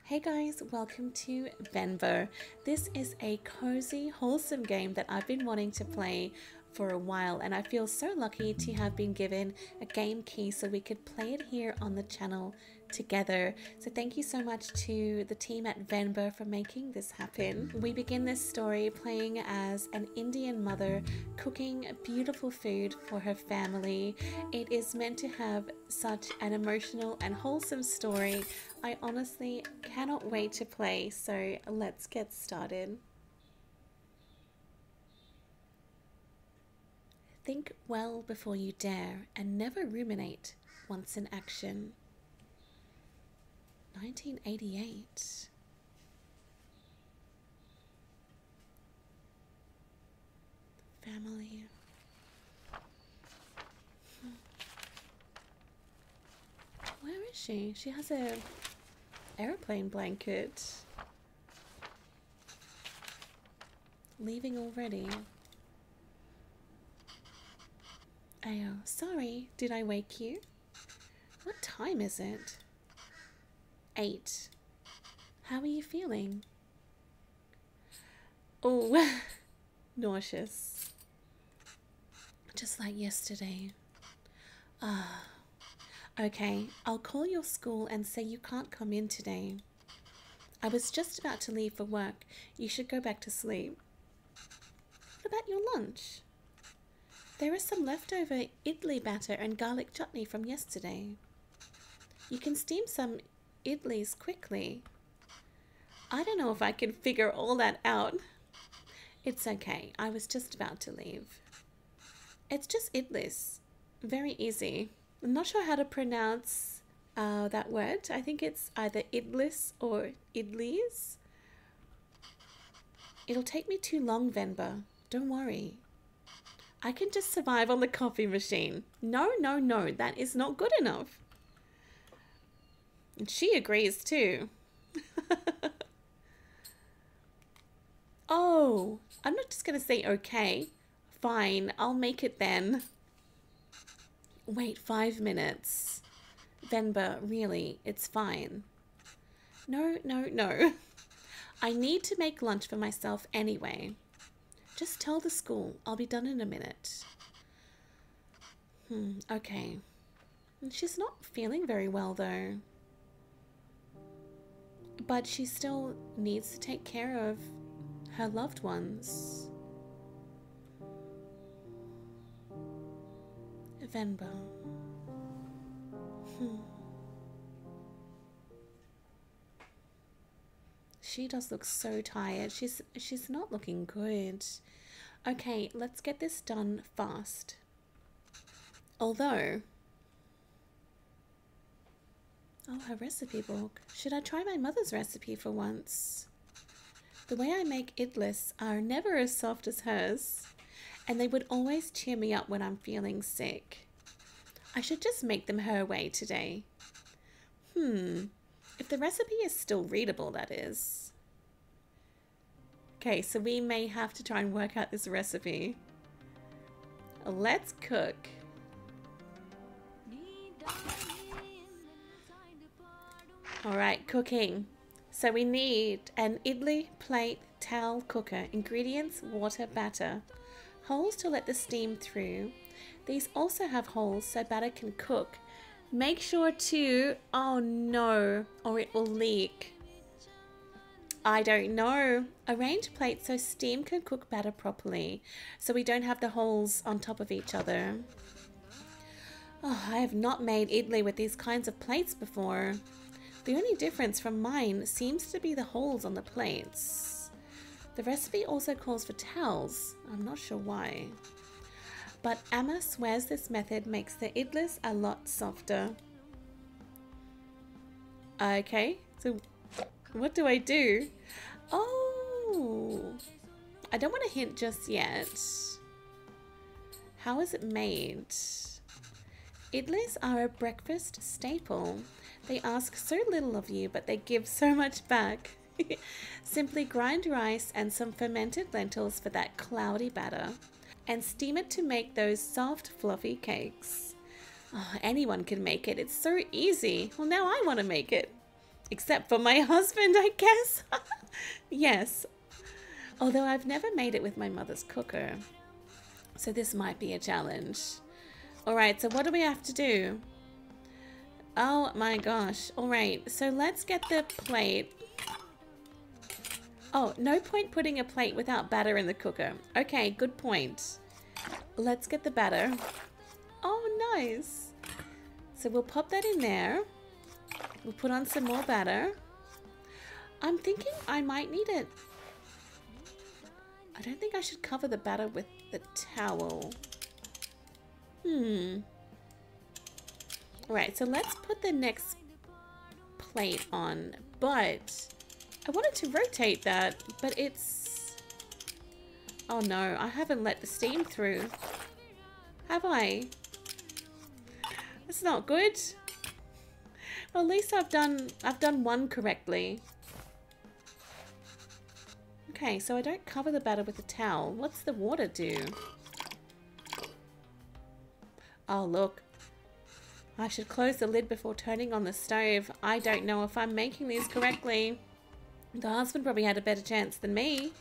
Hey guys, welcome to Venba. This is a cozy, wholesome game that I've been wanting to play for a while, and I feel so lucky to have been given a game key so we could play it here on the channel together. So thank you so much to the team at Venba for making this happen. We begin this story playing as an Indian mother cooking beautiful food for her family. It is meant to have such an emotional and wholesome story. I honestly cannot wait to play, so let's get started. Think well before you dare and never ruminate once in action. 1988. Family. Where is she? She has a airplane blanket. Leaving already. Oh, sorry. Did I wake you? What time is it? 8. How are you feeling? Oh, nauseous. Just like yesterday. Ah. Okay, I'll call your school and say you can't come in today. I was just about to leave for work. You should go back to sleep. What about your lunch? There is some leftover idli batter and garlic chutney from yesterday. You can steam some idlis quickly. I don't know if I can figure all that out. It's okay, I was just about to leave. It's just idlis. Very easy. I'm not sure how to pronounce that word. I think it's either idlis or idlis. It'll take me too long, Venba. Don't worry. I can just survive on the coffee machine. No, that is not good enough. And she agrees too. Oh, I'm not just going to say okay. Fine, I'll make it then. Wait 5 minutes. Venba, really, it's fine. No. I need to make lunch for myself anyway. Just tell the school. I'll be done in a minute. Okay. She's not feeling very well though. But she still needs to take care of her loved ones. Venba. She does look so tired. She's not looking good. Okay, let's get this done fast. Although, oh, her recipe book. Should I try my mother's recipe for once? The way I make idlis are never as soft as hers, and they would always cheer me up when I'm feeling sick. I should just make them her way today. If the recipe is still readable, that is. Okay, so we may have to try and work out this recipe. Let's cook. Alright, cooking. So we need an idli plate towel cooker. Ingredients, water, batter. Holes to let the steam through. These also have holes so batter can cook. Make sure to, oh no, or it will leak. I don't know. Arrange plates so steam can cook batter properly, so we don't have the holes on top of each other. Oh, I have not made idli with these kinds of plates before. The only difference from mine seems to be the holes on the plates. The recipe also calls for towels. I'm not sure why. But Amma swears this method makes the idlis a lot softer. Okay, so what do I do? Oh, I don't want to hint just yet. How is it made? Idlis are a breakfast staple. They ask so little of you, but they give so much back. Simply grind rice and some fermented lentils for that cloudy batter, and steam it to make those soft, fluffy cakes. Oh, anyone can make it. It's so easy. Well, now I want to make it. Except for my husband, I guess. Yes. Although I've never made it with my mother's cooker. So this might be a challenge. Alright, so what do we have to do? Oh my gosh. Alright, so let's get the plate. Oh, no point putting a plate without batter in the cooker. Okay, good point. Let's get the batter. Oh, nice. So we'll pop that in there. We'll put on some more batter. I'm thinking I might need it. I don't think I should cover the batter with the towel. Alright, so let's put the next plate on. But I wanted to rotate that, but it's... Oh no, I haven't let the steam through. Have I? That's not good. Well, at least I've done one correctly. Okay, so I don't cover the batter with a towel. What's the water do? Oh, look. I should close the lid before turning on the stove. I don't know if I'm making these correctly. The husband probably had a better chance than me.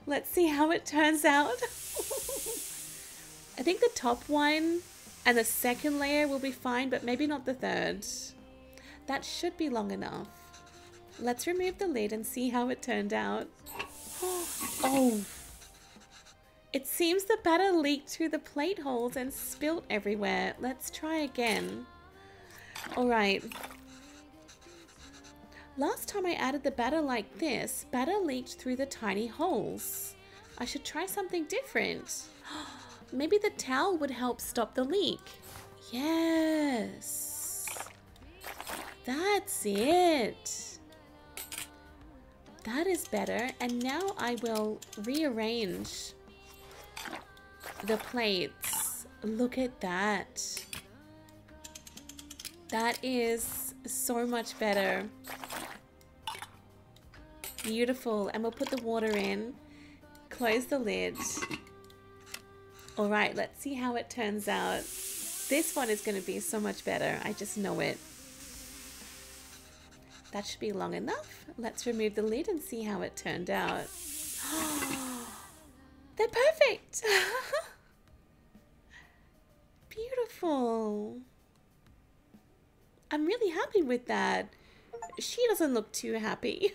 Let's see how it turns out. I think the top one and the second layer will be fine, but maybe not the third. That should be long enough. Let's remove the lid and see how it turned out. Oh! It seems the batter leaked through the plate holes and spilt everywhere. Let's try again. Alright. Last time I added the batter like this, batter leaked through the tiny holes. I should try something different. Maybe the towel would help stop the leak. Yes. That's it. That is better. And now I will rearrange the plates. Look at that. That is so much better. Beautiful. And we'll put the water in. Close the lid. Alright, let's see how it turns out. This one is going to be so much better. I just know it. That should be long enough. Let's remove the lid and see how it turned out. They're perfect! Beautiful. I'm really happy with that. She doesn't look too happy.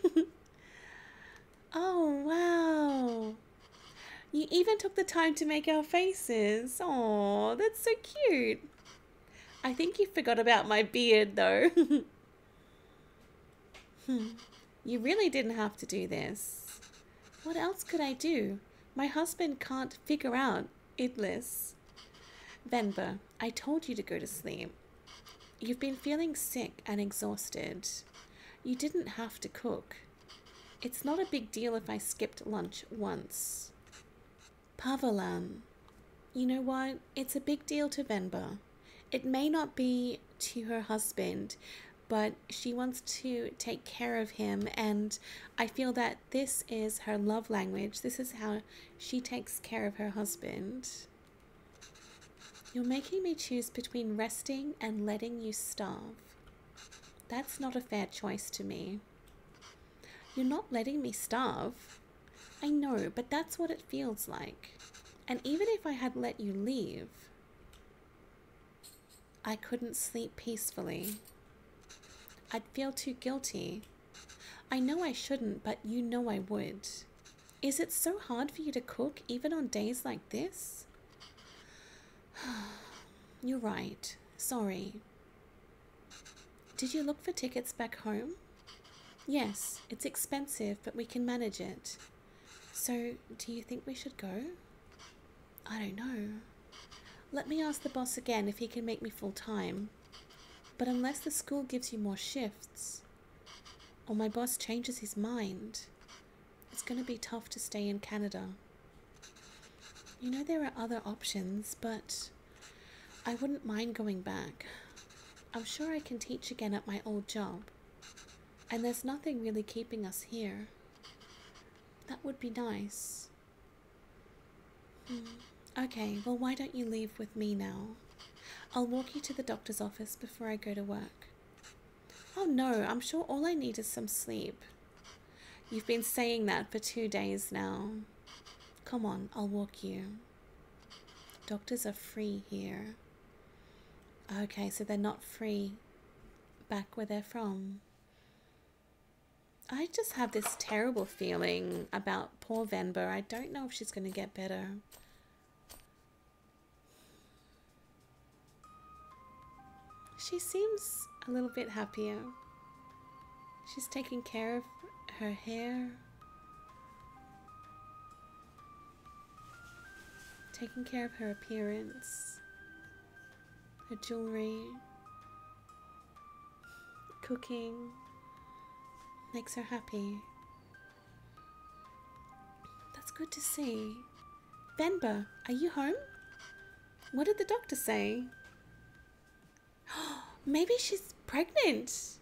Oh, wow. You even took the time to make our faces. Oh, that's so cute. I think you forgot about my beard, though. You really didn't have to do this. What else could I do? My husband can't figure out idlis. Venba, I told you to go to sleep. You've been feeling sick and exhausted. You didn't have to cook. It's not a big deal if I skipped lunch once. Pavalan. You know what? It's a big deal to Venba. It may not be to her husband, but she wants to take care of him, and I feel that this is her love language. This is how she takes care of her husband. You're making me choose between resting and letting you starve. That's not a fair choice to me. You're not letting me starve. I know, but that's what it feels like. And even if I had let you leave, I couldn't sleep peacefully. I'd feel too guilty. I know I shouldn't, but you know I would. Is it so hard for you to cook even on days like this? You're right. Sorry. Did you look for tickets back home? Yes, it's expensive, but we can manage it. So, do you think we should go? I don't know. Let me ask the boss again if he can make me full-time. But unless the school gives you more shifts, or my boss changes his mind, it's going to be tough to stay in Canada. You know, there are other options, but I wouldn't mind going back. I'm sure I can teach again at my old job. And there's nothing really keeping us here. That would be nice. Okay, well, why don't you leave with me now? I'll walk you to the doctor's office before I go to work. Oh no, I'm sure all I need is some sleep. You've been saying that for 2 days now. Come on, I'll walk you. Doctors are free here. Okay, so they're not free back where they're from. I just have this terrible feeling about poor Venba. I don't know if she's going to get better. She seems a little bit happier. She's taking care of her hair, taking care of her appearance, her jewelry, cooking, makes her happy. That's good to see. Venba, are you home? What did the doctor say? Maybe she's pregnant.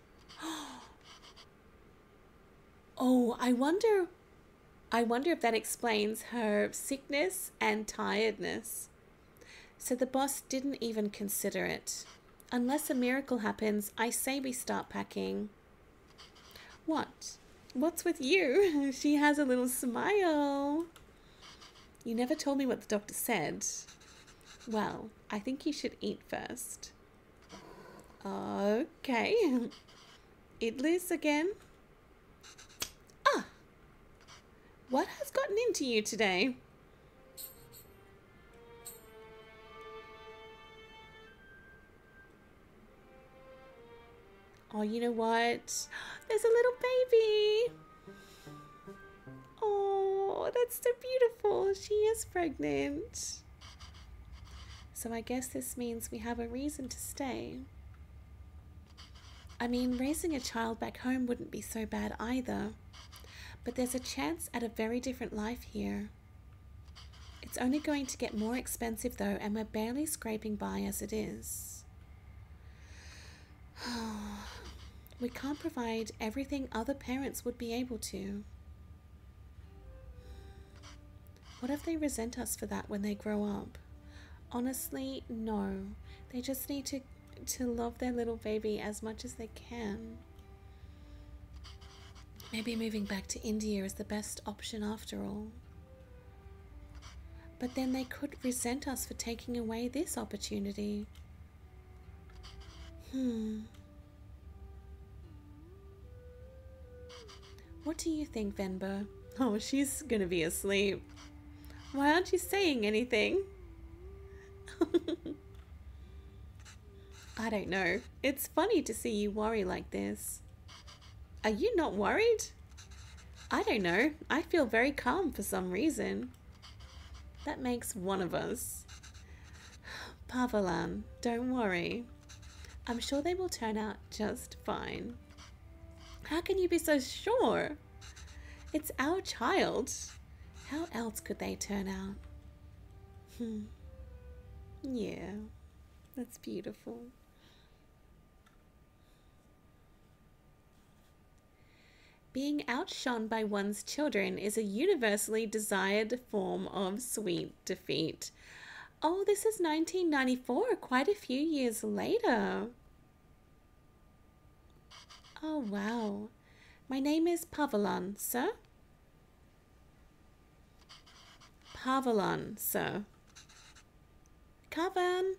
Oh, I wonder if that explains her sickness and tiredness. So the boss didn't even consider it. Unless a miracle happens, I say we start packing. What? What's with you? She has a little smile. You never told me what the doctor said. Well, I think you should eat first. Okay. Idlis again? Ah! What has gotten into you today? Oh, you know what? There's a little baby. Oh, that's so beautiful. She is pregnant. So I guess this means we have a reason to stay. I mean, raising a child back home wouldn't be so bad either. But there's a chance at a very different life here. It's only going to get more expensive though, and we're barely scraping by as it is. We can't provide everything other parents would be able to. What if they resent us for that when they grow up? Honestly, no. They just need to love their little baby as much as they can. Maybe moving back to India is the best option after all. But then they could resent us for taking away this opportunity. What do you think, Venba? Oh, she's gonna be asleep. Why aren't you saying anything? I don't know. It's funny to see you worry like this. Are you not worried? I don't know. I feel very calm for some reason. That makes one of us. Pavalan, don't worry. I'm sure they will turn out just fine. How can you be so sure? It's our child. How else could they turn out? Yeah, that's beautiful. Being outshone by one's children is a universally desired form of sweet defeat. Oh, this is 1994, quite a few years later. Oh, wow. My name is Pavalan, sir. Pavalan, sir. Kavan.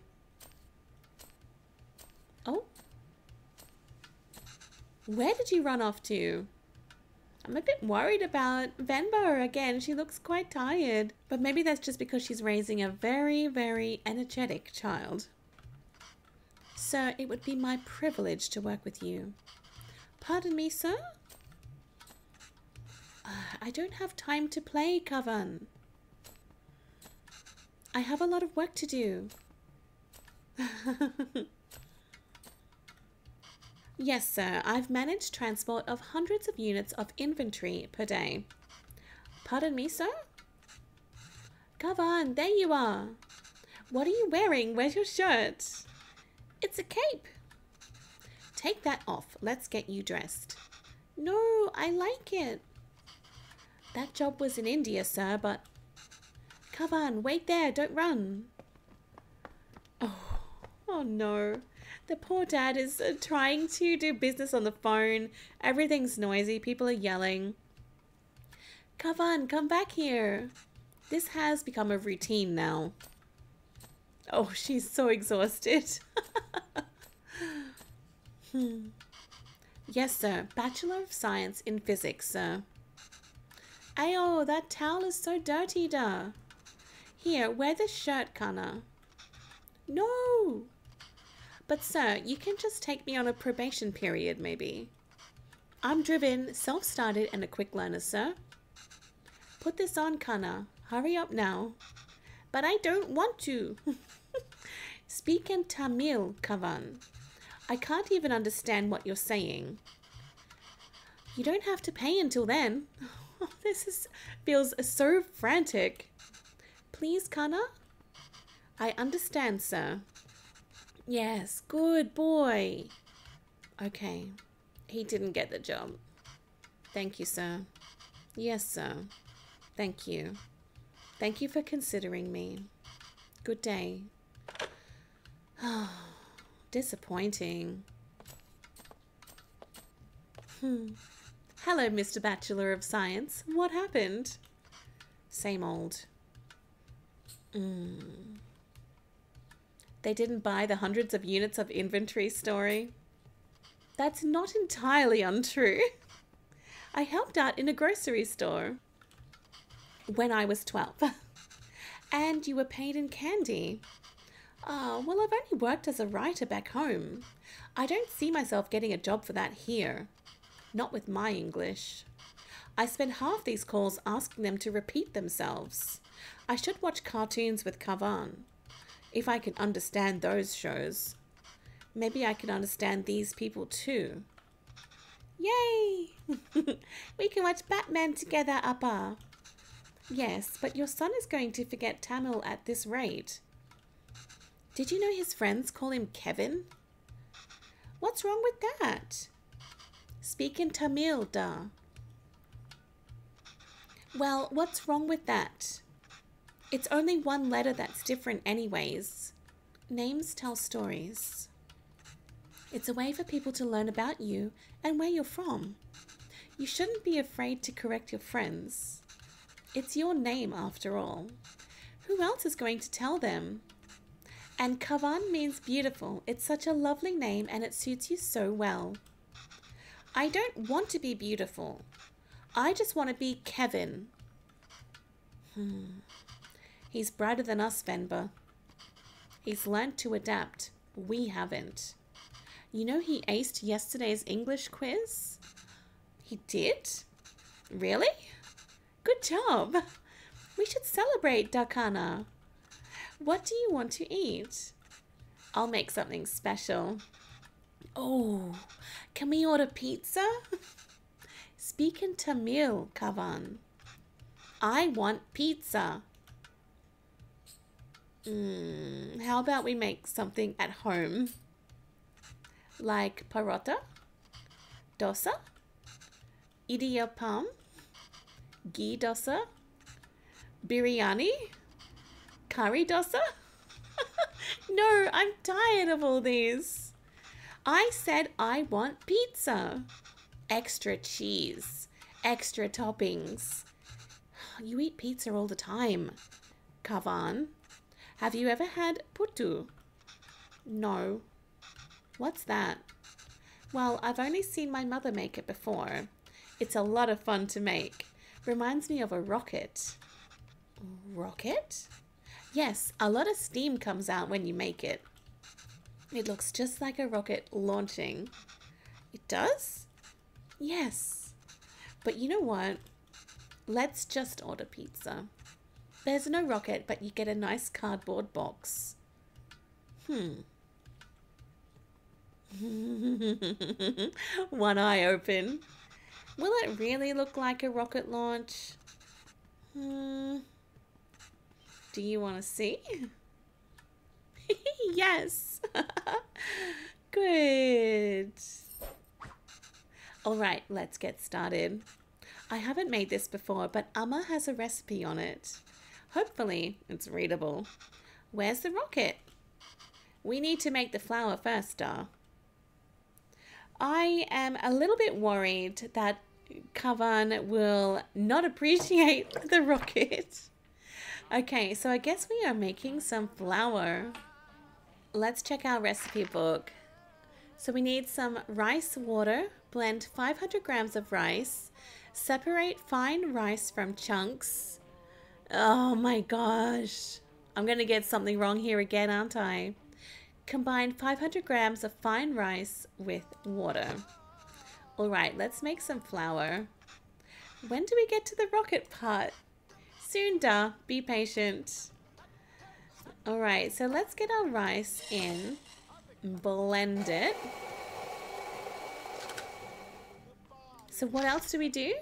Oh. Where did you run off to? I'm a bit worried about Venba again. She looks quite tired. But maybe that's just because she's raising a very, very energetic child. Sir, it would be my privilege to work with you. Pardon me, sir? I don't have time to play, Kavan. I have a lot of work to do. Yes, sir. I've managed transport of hundreds of units of inventory per day. Pardon me, sir? Kavan, there you are. What are you wearing? Where's your shirt? It's a cape. Take that off. Let's get you dressed. No, I like it. That job was in India, sir, but... Kavan, wait there. Don't run. Oh no. The poor dad is trying to do business on the phone. Everything's noisy. People are yelling. Kavan, come back here. This has become a routine now. Oh, she's so exhausted. Yes, sir. Bachelor of Science in Physics, sir. Ayo, that towel is so dirty, da. Here, wear this shirt, Kana. No. But, sir, you can just take me on a probation period, maybe. I'm driven, self-started, and a quick learner, sir. Put this on, Kana. Hurry up now. But I don't want to. Speak in Tamil, Kavan. I can't even understand what you're saying. You don't have to pay until then. Feels so frantic. Please, Kana? I understand, sir. Yes, good boy. Okay, he didn't get the job. Thank you, sir. Yes, sir. Thank you. Thank you for considering me. Good day. Oh, disappointing. Hello, Mr. Bachelor of Science. What happened? Same old. They didn't buy the hundreds of units of inventory story. That's not entirely untrue. I helped out in a grocery store when I was 12. And you were paid in candy. Oh, well, I've only worked as a writer back home. I don't see myself getting a job for that here. Not with my English. I spend half these calls asking them to repeat themselves. I should watch cartoons with Kavan. If I can understand those shows. Maybe I can understand these people too. Yay! We can watch Batman together, Appa. Yes, but your son is going to forget Tamil at this rate. Did you know his friends call him Kevin? What's wrong with that? Speak in Tamil, da. Well, what's wrong with that? It's only one letter that's different anyways. Names tell stories. It's a way for people to learn about you and where you're from. You shouldn't be afraid to correct your friends. It's your name after all. Who else is going to tell them? And Kavan means beautiful. It's such a lovely name and it suits you so well. I don't want to be beautiful. I just want to be Kevin. He's brighter than us, Venba. He's learned to adapt. We haven't. You know he aced yesterday's English quiz? He did? Really? Good job. We should celebrate, Dakana. What do you want to eat? I'll make something special. Oh, can we order pizza? Speak in Tamil, Kavan. I want pizza. How about we make something at home? Like parota, dosa, idiyappam, ghee dosa, biryani, curry dosa? No, I'm tired of all these. I said I want pizza. Extra cheese, extra toppings. You eat pizza all the time. Kavan, have you ever had putu? No. What's that? Well, I've only seen my mother make it before. It's a lot of fun to make. Reminds me of a rocket. Rocket? Yes, a lot of steam comes out when you make it. It looks just like a rocket launching. It does? Yes. But you know what? Let's just order pizza. There's no rocket, but you get a nice cardboard box. One eye open. Will it really look like a rocket launch? Do you want to see? Yes. Good. All right, let's get started. I haven't made this before, but Amma has a recipe on it. Hopefully, it's readable. Where's the rocket? We need to make the flour first, Star. I am a little bit worried that Kavan will not appreciate the rocket. Okay, so I guess we are making some flour. Let's check our recipe book. So we need some rice water. Blend 500 grams of rice. Separate fine rice from chunks. Oh my gosh. I'm going to get something wrong here again, aren't I? Combine 500 grams of fine rice with water. All right, let's make some flour. When do we get to the rocket part? Soon, duh. Be patient. All right, so let's get our rice in. Blend it. So what else do we do?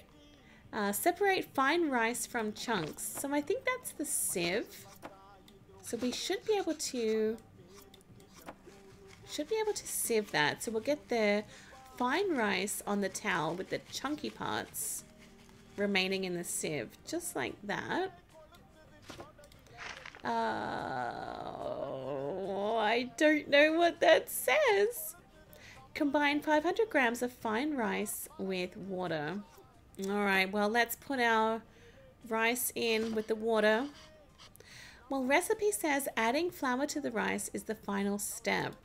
Separate fine rice from chunks. So I think that's the sieve. So we should be able to sieve that. So we'll get the fine rice on the towel with the chunky parts remaining in the sieve, just like that. I don't know what that says. Combine 500 grams of fine rice with water. All right, well, let's put our rice in with the water. Well, recipe says adding flour to the rice is the final step.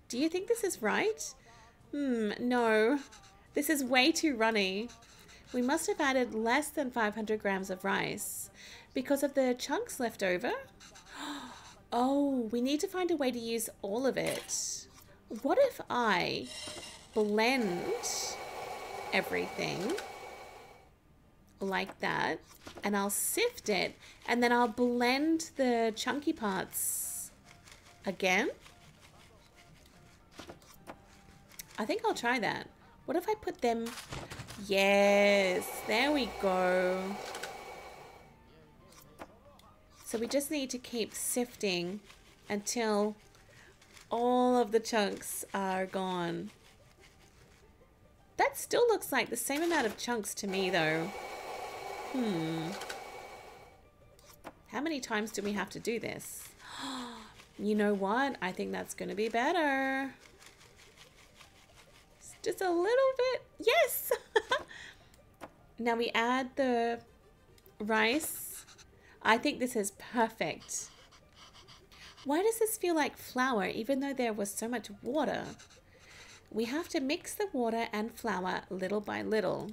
Do you think this is right? No. This is way too runny. We must have added less than 500 grams of rice because of the chunks left over. Oh, we need to find a way to use all of it. What if I blend everything like that and I'll sift it and then I'll blend the chunky parts again? I think I'll try that. What if I put them... Yes, there we go. So we just need to keep sifting until all of the chunks are gone. That still looks like the same amount of chunks to me though. How many times do we have to do this? You know what? I think that's going to be better. Just a little bit. Yes! Now we add the rice. I think this is perfect. Why does this feel like flour even though there was so much water? We have to mix the water and flour little by little.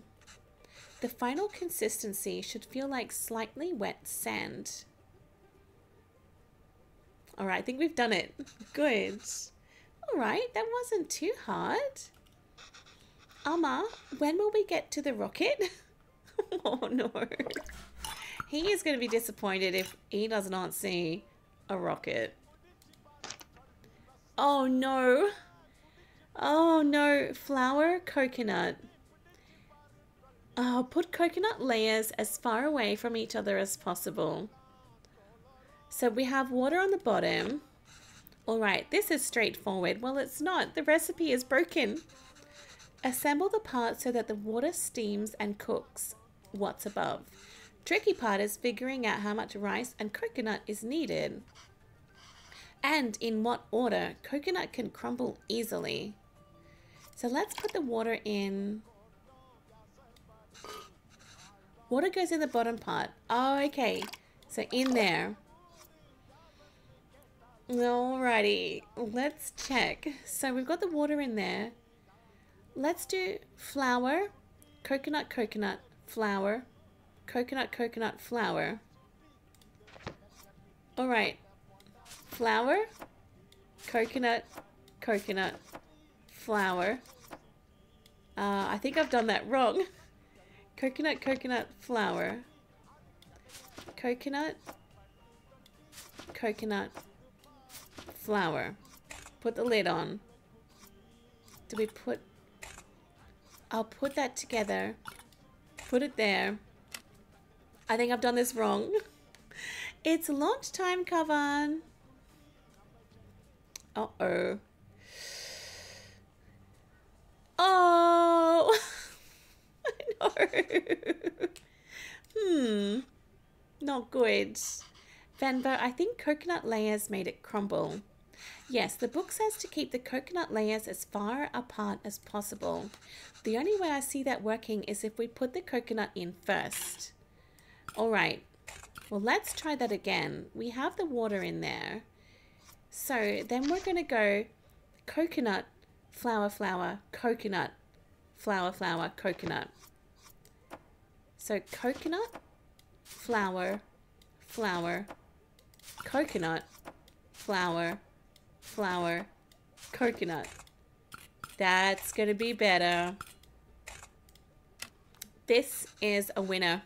The final consistency should feel like slightly wet sand. All right, I think we've done it. Good. All right, that wasn't too hard. Alma, when will we get to the rocket? Oh no. He is going to be disappointed if he does not see a rocket. Oh no. Oh no. Flour, coconut. Oh, put coconut layers as far away from each other as possible. So we have water on the bottom. All right, this is straightforward. Well, it's not. The recipe is broken. Assemble the parts so that the water steams and cooks what's above. Tricky part is figuring out how much rice and coconut is needed. And in what order. Coconut can crumble easily. So let's put the water in. Water goes in the bottom part. Oh, okay. So in there. Alrighty. Let's check. So we've got the water in there. Let's do flour, coconut, coconut, flour, coconut, coconut, flour. All right. Flour, coconut, coconut, flour. I think I've done that wrong. Coconut, coconut, flour. Coconut, coconut, flour. Put the lid on. Do we put... I'll put that together. Put it there. I think I've done this wrong. It's launch time, Kavan. Uh-oh. Oh! No. Not good. Venba, I think coconut layers made it crumble. Yes, the book says to keep the coconut layers as far apart as possible. The only way I see that working is if we put the coconut in first. All right, well, let's try that again. We have the water in there. So then we're going to go coconut, flower, flower, coconut, flower, flower, coconut. So coconut, flower, flower, coconut, flower, flower, coconut. That's going to be better. This is a winner.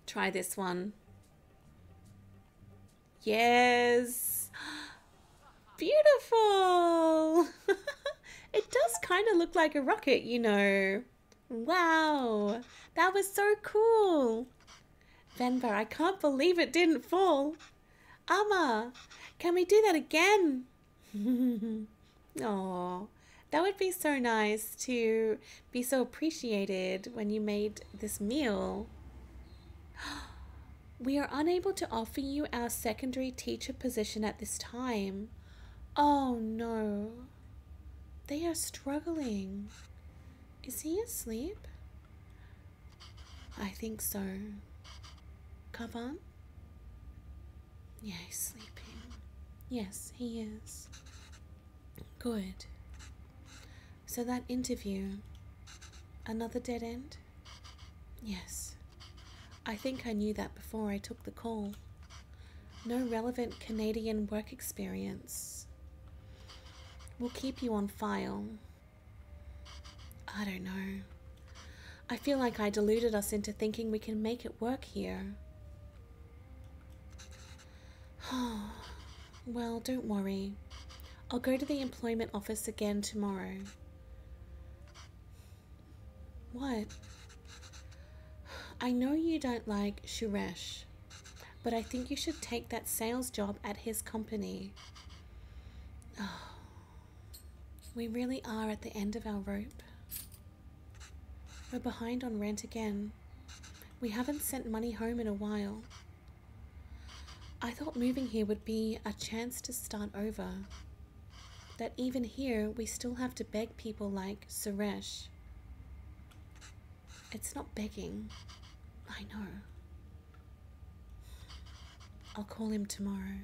Try this one. Yes. Beautiful. It does kind of look like a rocket, you know. Wow. That was so cool. Venba, I can't believe it didn't fall. Amma, can we do that again? Oh, that would be so nice to be so appreciated when you made this meal. We are unable to offer you our secondary teacher position at this time. Oh no. They are struggling. Is he asleep? I think so. Kavan? Yeah, he's sleeping. Yes, he is. Good. So that interview, another dead end? Yes. I think I knew that before I took the call. No relevant Canadian work experience. We'll keep you on file. I don't know. I feel like I deluded us into thinking we can make it work here. Well, don't worry. I'll go to the employment office again tomorrow. What? I know you don't like Suresh, but I think you should take that sales job at his company. Oh, we really are at the end of our rope. We're behind on rent again. We haven't sent money home in a while. I thought moving here would be a chance to start over. That even here, we still have to beg people like Suresh. It's not begging. I know. I'll call him tomorrow.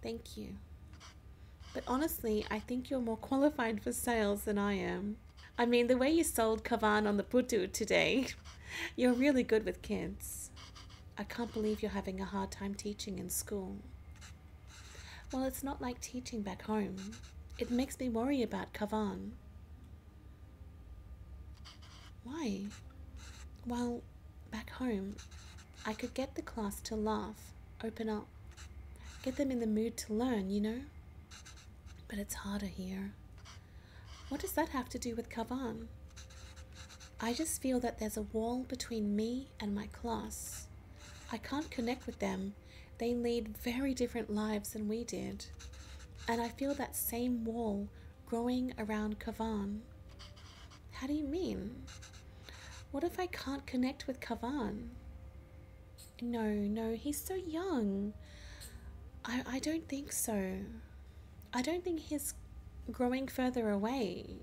Thank you. But honestly, I think you're more qualified for sales than I am. I mean, the way you sold Kavan on the Putu today, you're really good with kids. I can't believe you're having a hard time teaching in school. Well, it's not like teaching back home. It makes me worry about Kavan. Why? Well, back home, I could get the class to laugh, open up, get them in the mood to learn, you know? But it's harder here. What does that have to do with Kavan? I just feel that there's a wall between me and my class. I can't connect with them. They lead very different lives than we did. And I feel that same wall growing around Kavan. How do you mean? What if I can't connect with Kavan? No, he's so young. I don't think so. I don't think he's growing further away.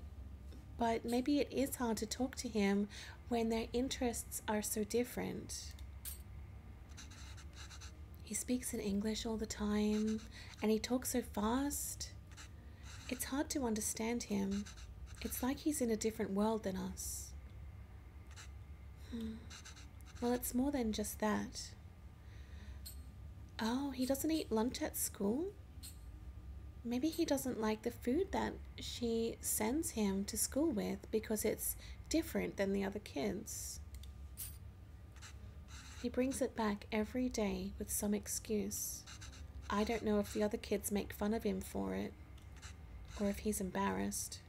But maybe it is hard to talk to him when their interests are so different. He speaks in English all the time, and he talks so fast. It's hard to understand him. It's like he's in a different world than us. Well, it's more than just that. Oh, he doesn't eat lunch at school? Maybe he doesn't like the food that she sends him to school with because it's different than the other kids. He brings it back every day with some excuse. I don't know if the other kids make fun of him for it or if he's embarrassed.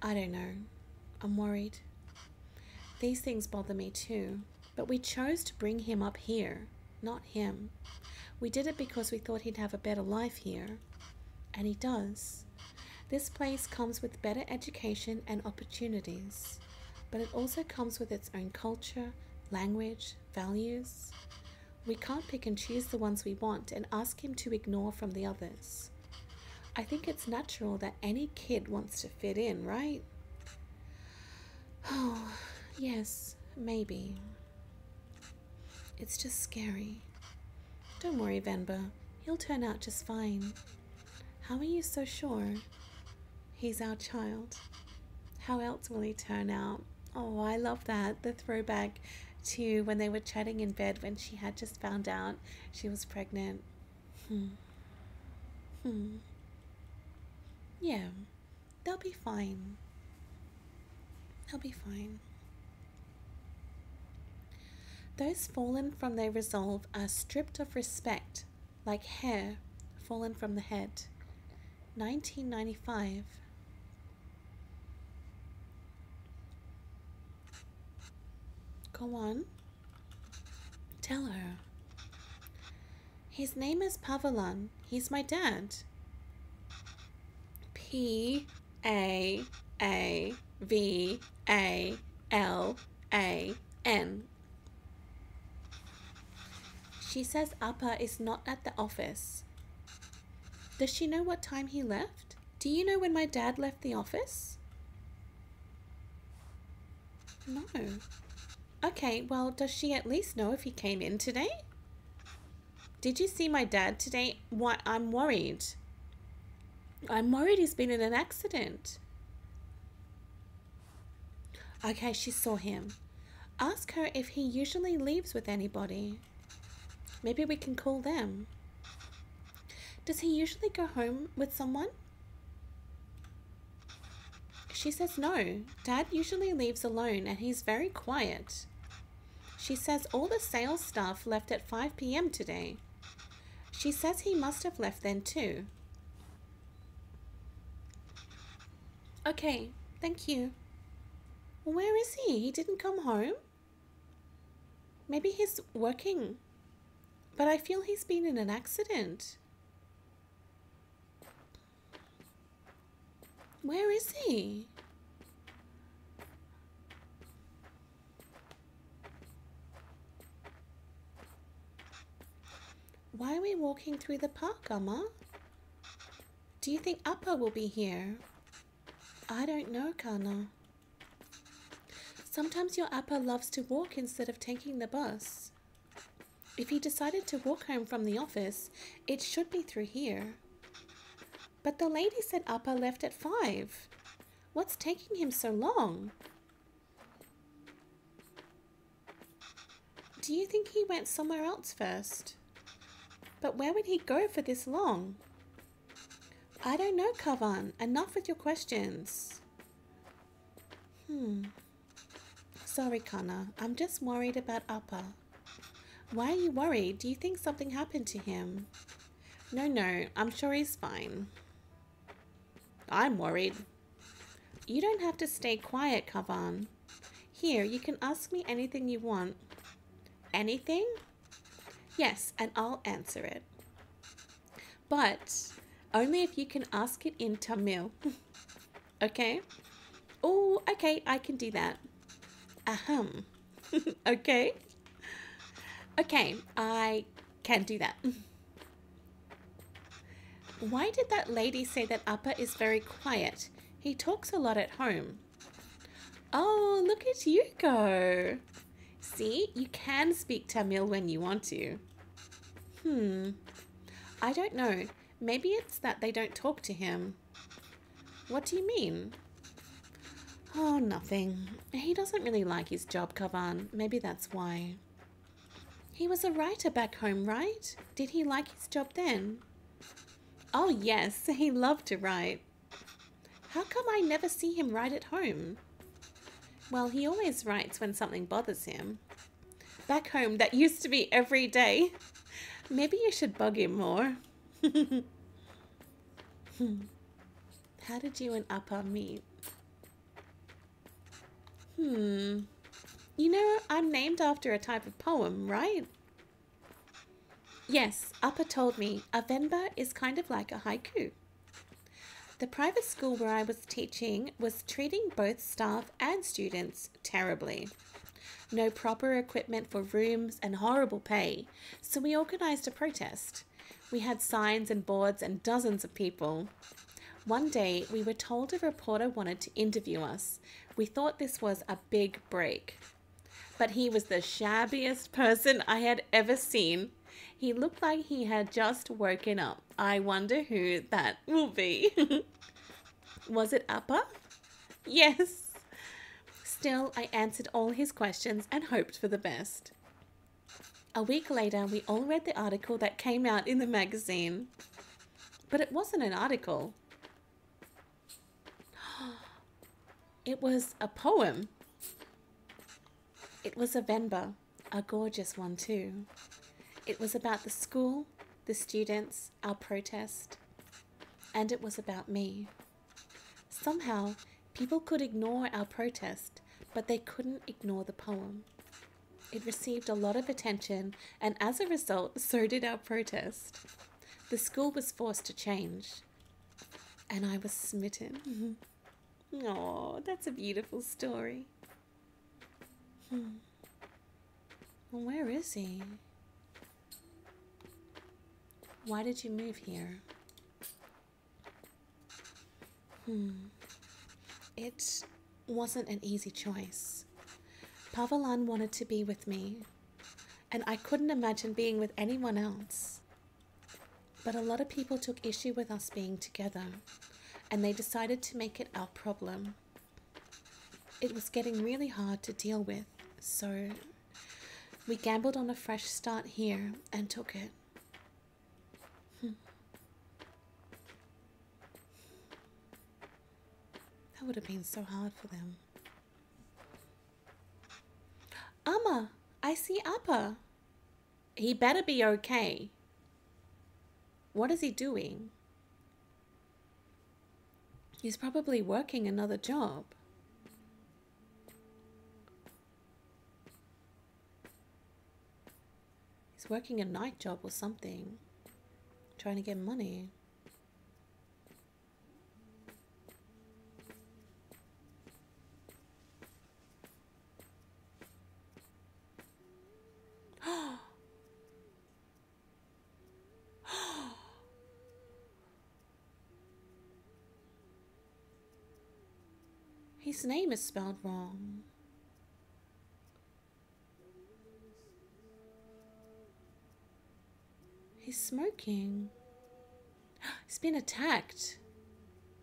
I don't know. I'm worried. These things bother me too, but we chose to bring him up here, not him. We did it because we thought he'd have a better life here, and he does. This place comes with better education and opportunities, but it also comes with its own culture, language, values. We can't pick and choose the ones we want and ask him to ignore from the others. I think it's natural that any kid wants to fit in, right? Oh, yes, maybe. It's just scary. Don't worry, Venba. He'll turn out just fine. How are you so sure? He's our child. How else will he turn out? Oh, I love that. The throwback to when they were chatting in bed when she had just found out she was pregnant. Yeah, they'll be fine. They'll be fine. Those fallen from their resolve are stripped of respect, like hair fallen from the head. 1995. Go on. Tell her. His name is Pavelan. He's my dad. P-A-A-V-A-L-A-N. She says Appa is not at the office. Does she know what time he left? Do you know when my dad left the office? No. Okay, well, does she at least know if he came in today? Did you see my dad today? What? I'm worried. I'm worried he's been in an accident. Okay, she saw him. Ask her if he usually leaves with anybody. Maybe we can call them. Does he usually go home with someone? She says no. Dad usually leaves alone and he's very quiet. She says all the sales staff left at 5 p.m. today. She says he must have left then too. Okay, thank you. Where is he? He didn't come home? Maybe he's working. But I feel he's been in an accident. Where is he? Why are we walking through the park, Amma? Do you think Appa will be here? I don't know, Kana. Sometimes your Appa loves to walk instead of taking the bus. If he decided to walk home from the office, it should be through here. But the lady said Appa left at 5. What's taking him so long? Do you think he went somewhere else first? But where would he go for this long? I don't know, Kavan. Enough with your questions. Sorry, Kana. I'm just worried about Appa. Why are you worried? Do you think something happened to him? No, I'm sure he's fine. I'm worried. You don't have to stay quiet, Kavan. Here, you can ask me anything you want. Anything? Yes, and I'll answer it. But only if you can ask it in Tamil. Okay? Oh, okay, I can do that. Ahem. Okay? Okay, I can do that. Why did that lady say that Appa is very quiet? He talks a lot at home. Oh, look at you go. See, you can speak Tamil when you want to. I don't know. Maybe it's that they don't talk to him. What do you mean? Oh, nothing. He doesn't really like his job, Kavan. Maybe that's why. He was a writer back home, right? Did he like his job then? Oh, yes. He loved to write. How come I never see him write at home? Well, he always writes when something bothers him. Back home, that used to be every day. Maybe you should bug him more. How did you and Appa meet? You know, I'm named after a type of poem, right? Yes, Appa told me a Venba is kind of like a haiku. The private school where I was teaching was treating both staff and students terribly. No proper equipment for rooms and horrible pay. So we organized a protest. We had signs and boards and dozens of people. One day, we were told a reporter wanted to interview us. We thought this was a big break. But he was the shabbiest person I had ever seen. He looked like he had just woken up. I wonder who that will be. Was it Appa? Yes. Still, I answered all his questions and hoped for the best. A week later, we all read the article that came out in the magazine. But it wasn't an article. It was a poem. It was a Venba, a gorgeous one too. It was about the school, the students, our protest, and it was about me. Somehow, people could ignore our protest, but they couldn't ignore the poem. It received a lot of attention, and as a result, so did our protest. The school was forced to change, and I was smitten. Oh, that's a beautiful story. Well, where is he? Why did you move here? It wasn't an easy choice. Pavalan wanted to be with me, and I couldn't imagine being with anyone else. But a lot of people took issue with us being together, and they decided to make it our problem. It was getting really hard to deal with, so we gambled on a fresh start here and took it. That would have been so hard for them. Amma, I see Appa. He better be okay. What is he doing? He's probably working another job. He's working a night job or something. Trying to get money. His name is spelled wrong. He's smoking. He's been attacked.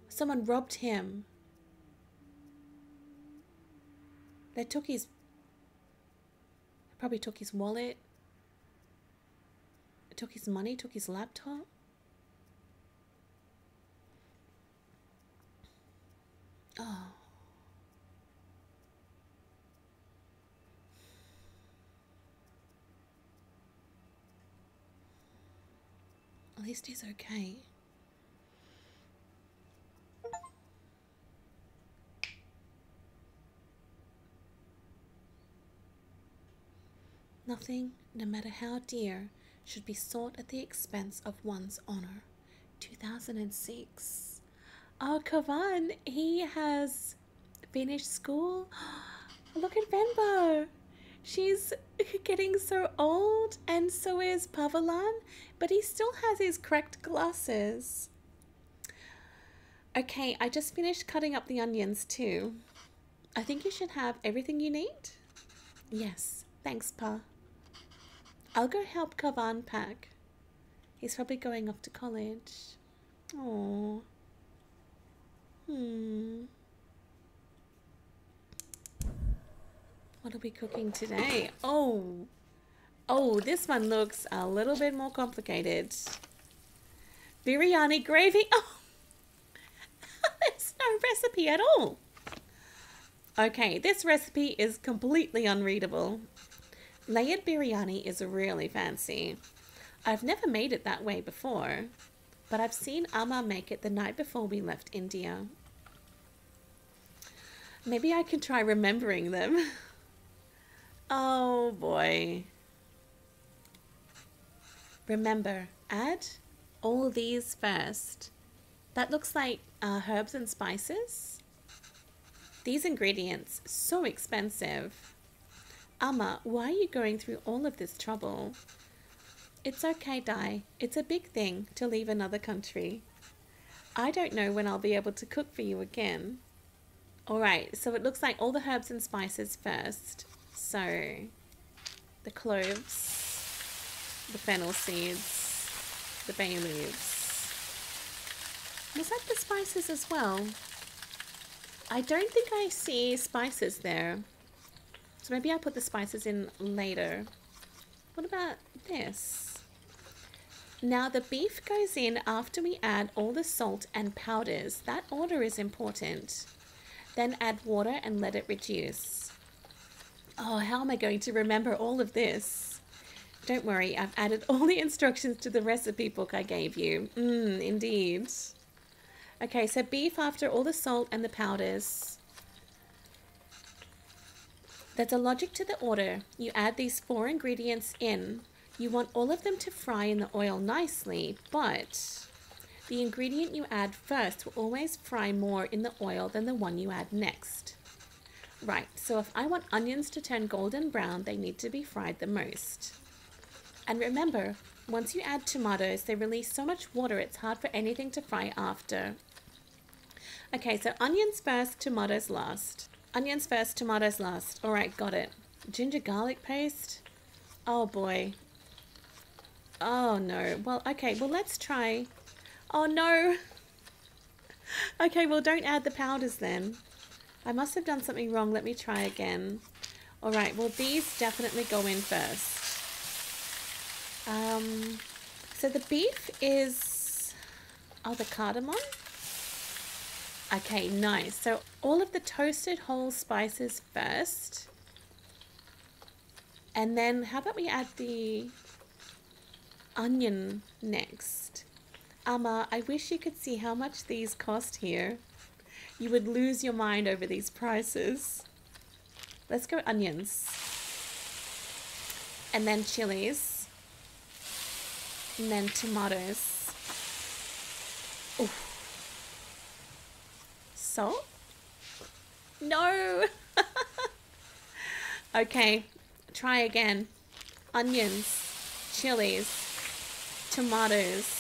Someone robbed him. They probably took his wallet. Took his money, took his laptop. Oh. At least he's okay. Nothing, no matter how dear, should be sought at the expense of one's honor. 2006. Oh, Kavan, he has finished school. Look at Venba. She's getting so old, and so is Pavalan, but he still has his cracked glasses. Okay, I just finished cutting up the onions too. I think you should have everything you need. Yes, thanks, Pa. I'll go help Kavan pack. He's probably going off to college. Aww. What are we cooking today? Oh, this one looks a little bit more complicated. Biryani gravy. Oh, there's no recipe at all. Okay, this recipe is completely unreadable. Layered biryani is really fancy. I've never made it that way before, but I've seen Amma make it the night before we left India. Maybe I can try remembering them. Oh boy. Remember, add all these first. That looks like herbs and spices. These ingredients, so expensive. Amma, why are you going through all of this trouble? It's okay, Di. It's a big thing to leave another country. I don't know when I'll be able to cook for you again. Alright, so it looks like all the herbs and spices first. So, the cloves, the fennel seeds, the bay leaves. Was that the spices as well? I don't think I see spices there. So maybe I'll put the spices in later. What about this? Now the beef goes in after we add all the salt and powders. That order is important. Then add water and let it reduce. Oh, how am I going to remember all of this? Don't worry, I've added all the instructions to the recipe book I gave you. Indeed. Okay, so beef after all the salt and the powders. There's a logic to the order. You add these 4 ingredients in. You want all of them to fry in the oil nicely, but the ingredient you add first will always fry more in the oil than the one you add next. Right, so if I want onions to turn golden brown, they need to be fried the most. And remember, once you add tomatoes, they release so much water it's hard for anything to fry after. Okay, so onions first, tomatoes last. Onions first, tomatoes last. Alright, got it. Ginger garlic paste? Oh boy. Oh no. Well, okay, well let's try. Oh no. Okay, well don't add the powders then. I must have done something wrong. Let me try again. Alright, well these definitely go in first. So the beef is... Oh, the cardamom? Okay, nice. So all of the toasted whole spices first. And then how about we add the onion next? Amma, I wish you could see how much these cost here. You would lose your mind over these prices. Let's go onions. And then chilies. And then tomatoes. Oof. Salt? No! Okay, try again. Onions, chilies, tomatoes.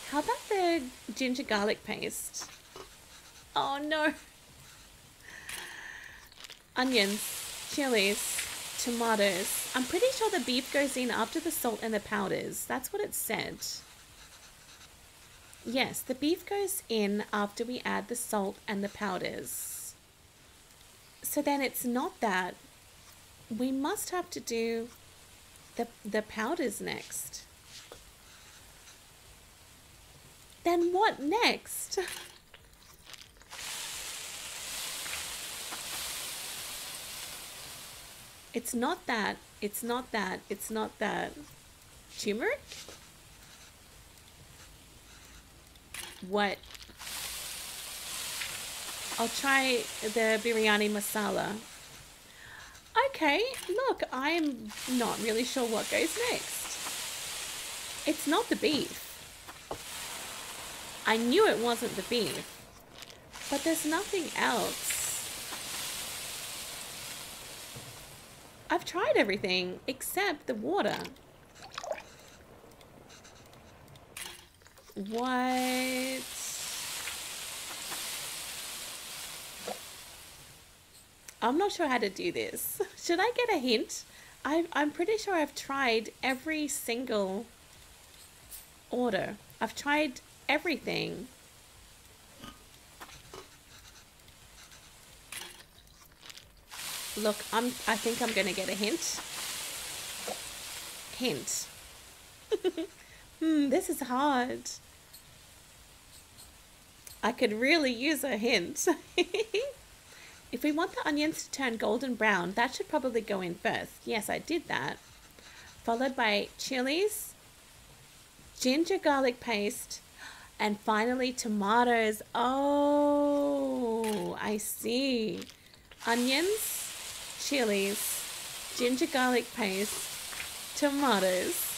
How about the ginger garlic paste? Oh no! Onions, chilies, tomatoes. I'm pretty sure the beef goes in after the salt and the powders. That's what it said. Yes, the beef goes in after we add the salt and the powders. So then it's not that. We must have to do the powders next. Then what next? It's not that. It's not that. It's not that. Turmeric? What? I'll try the biryani masala. Okay, look, I'm not really sure what goes next. It's not the beef. I knew it wasn't the beef. But there's nothing else. I've tried everything except the water. What? I'm not sure how to do this. Should I get a hint? I'm pretty sure I've tried every single order. I've tried everything. Look, I think I'm gonna get a hint. Hint. This is hard. I could really use a hint. If we want the onions to turn golden brown, that should probably go in first. Yes, I did that. Followed by chilies, ginger garlic paste, and finally tomatoes. Oh, I see. Onions, chilies, ginger garlic paste, tomatoes.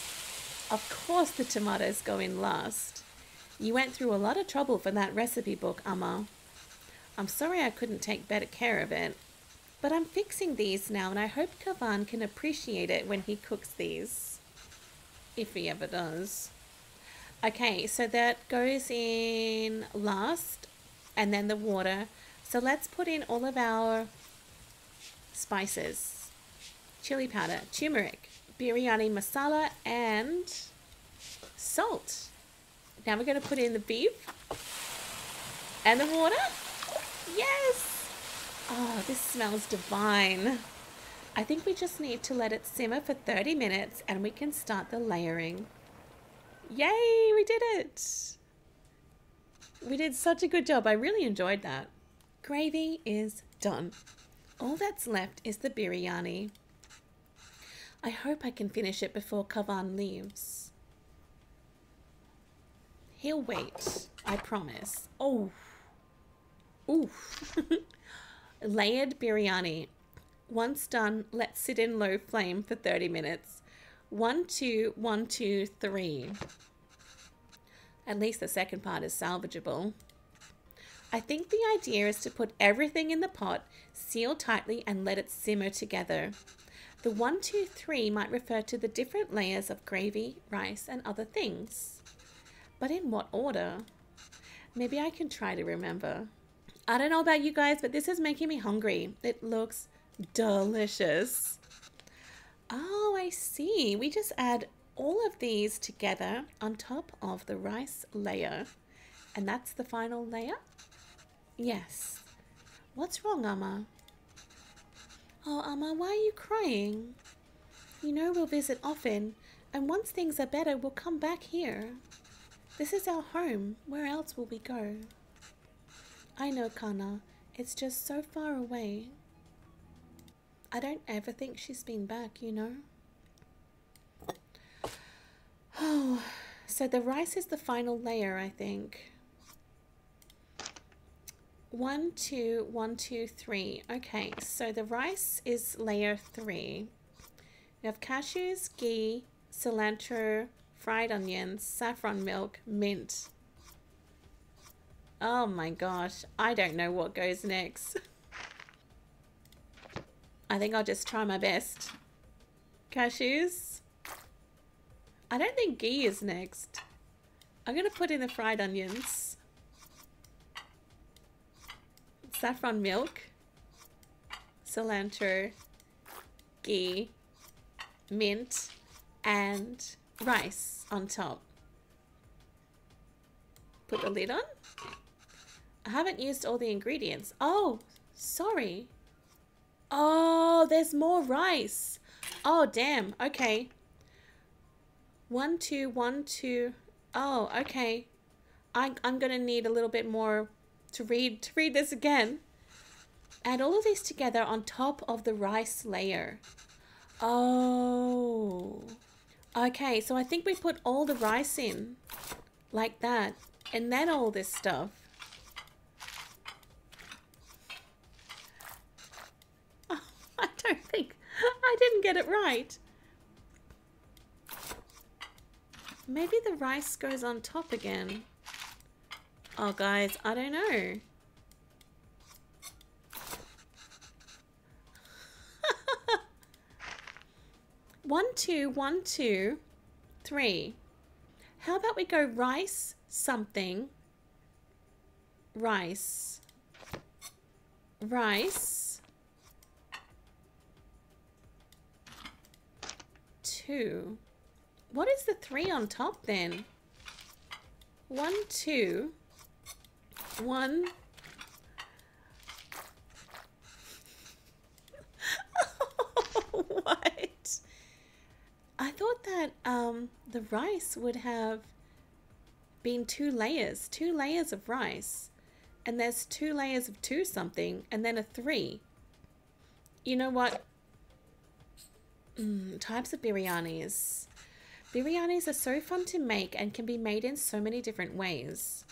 Of course the tomatoes go in last. You went through a lot of trouble for that recipe book, Amma. I'm sorry I couldn't take better care of it. But I'm fixing these now, and I hope Kavan can appreciate it when he cooks these, if he ever does. Okay, so that goes in last, and then the water. So let's put in all of our spices. Chili powder, turmeric, biryani masala, and salt. Now we're going to put in the beef and the water. Yes! Oh, this smells divine. I think we just need to let it simmer for 30 minutes and we can start the layering. Yay, we did it! We did such a good job. I really enjoyed that. Gravy is done. All that's left is the biryani. I hope I can finish it before Kavan leaves. He'll wait, I promise. Oh, ooh. Layered biryani. Once done, let's sit in low flame for 30 minutes. 1, 2, 1, 2, 3. At least the second part is salvageable. I think the idea is to put everything in the pot, seal tightly, and let it simmer together. The 1, 2, 3 might refer to the different layers of gravy, rice, and other things. But in what order? Maybe I can try to remember. I don't know about you guys, but this is making me hungry. It looks delicious. Oh, I see. We just add all of these together on top of the rice layer. And that's the final layer? Yes. What's wrong, Amma? Oh, Amma, why are you crying? You know we'll visit often, and once things are better, we'll come back here. This is our home. Where else will we go? I know, Kana. It's just so far away. I don't ever think she's been back, you know? Oh, so the rice is the final layer, I think. 1, 2, 1, 2, 3. Okay, so the rice is layer 3. We have cashews, ghee, cilantro, fried onions, saffron milk, mint. Oh my gosh, I don't know what goes next. I think I'll just try my best. Cashews. I don't think ghee is next. I'm going to put in the fried onions. Saffron milk, cilantro, ghee, mint, and rice on top. Put the lid on. I haven't used all the ingredients. Oh, sorry. Oh, there's more rice. Oh, damn. Okay. 1, 2, 1, 2. Oh, okay. I'm going to need a little bit more to read this again. Add all of these together on top of the rice layer. Oh. Okay, so I think we put all the rice in like that, and then all this stuff. Oh, I don't think I didn't get it right. Maybe the rice goes on top again. Oh, guys, I don't know. One, two, 1, 2, 3. How about we go rice, something, rice, rice, 2. What is the 3 on top then? 1, 2, 1. What? I thought that the rice would have been 2 layers of rice, and there's 2 layers of 2 something, and then a 3. You know what? Types of biryanis. Biryanis are so fun to make and can be made in so many different ways.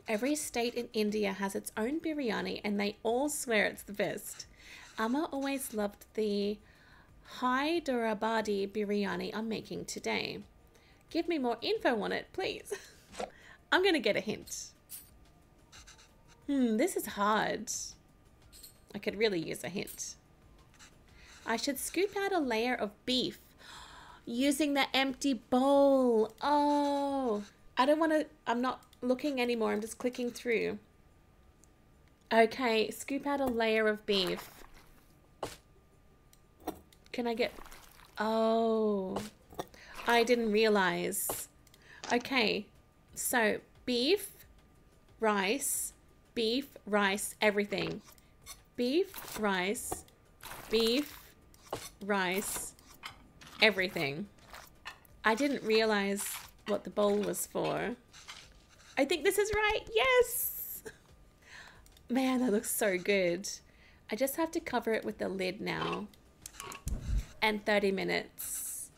Every state in India has its own biryani and they all swear it's the best. Amma always loved the Hyderabadi biryani I'm making today. Give me more info on it, please. I'm going to get a hint. This is hard. I could really use a hint. I should scoop out a layer of beef using the empty bowl. Oh, I don't want to, I'm not looking anymore. I'm just clicking through. Okay, scoop out a layer of beef. Can I get, oh, I didn't realize. Okay, so beef, rice, everything. Beef, rice, everything. I didn't realize what the bowl was for. I think this is right. Yes. Man, that looks so good. I just have to cover it with the lid now. And 30 minutes.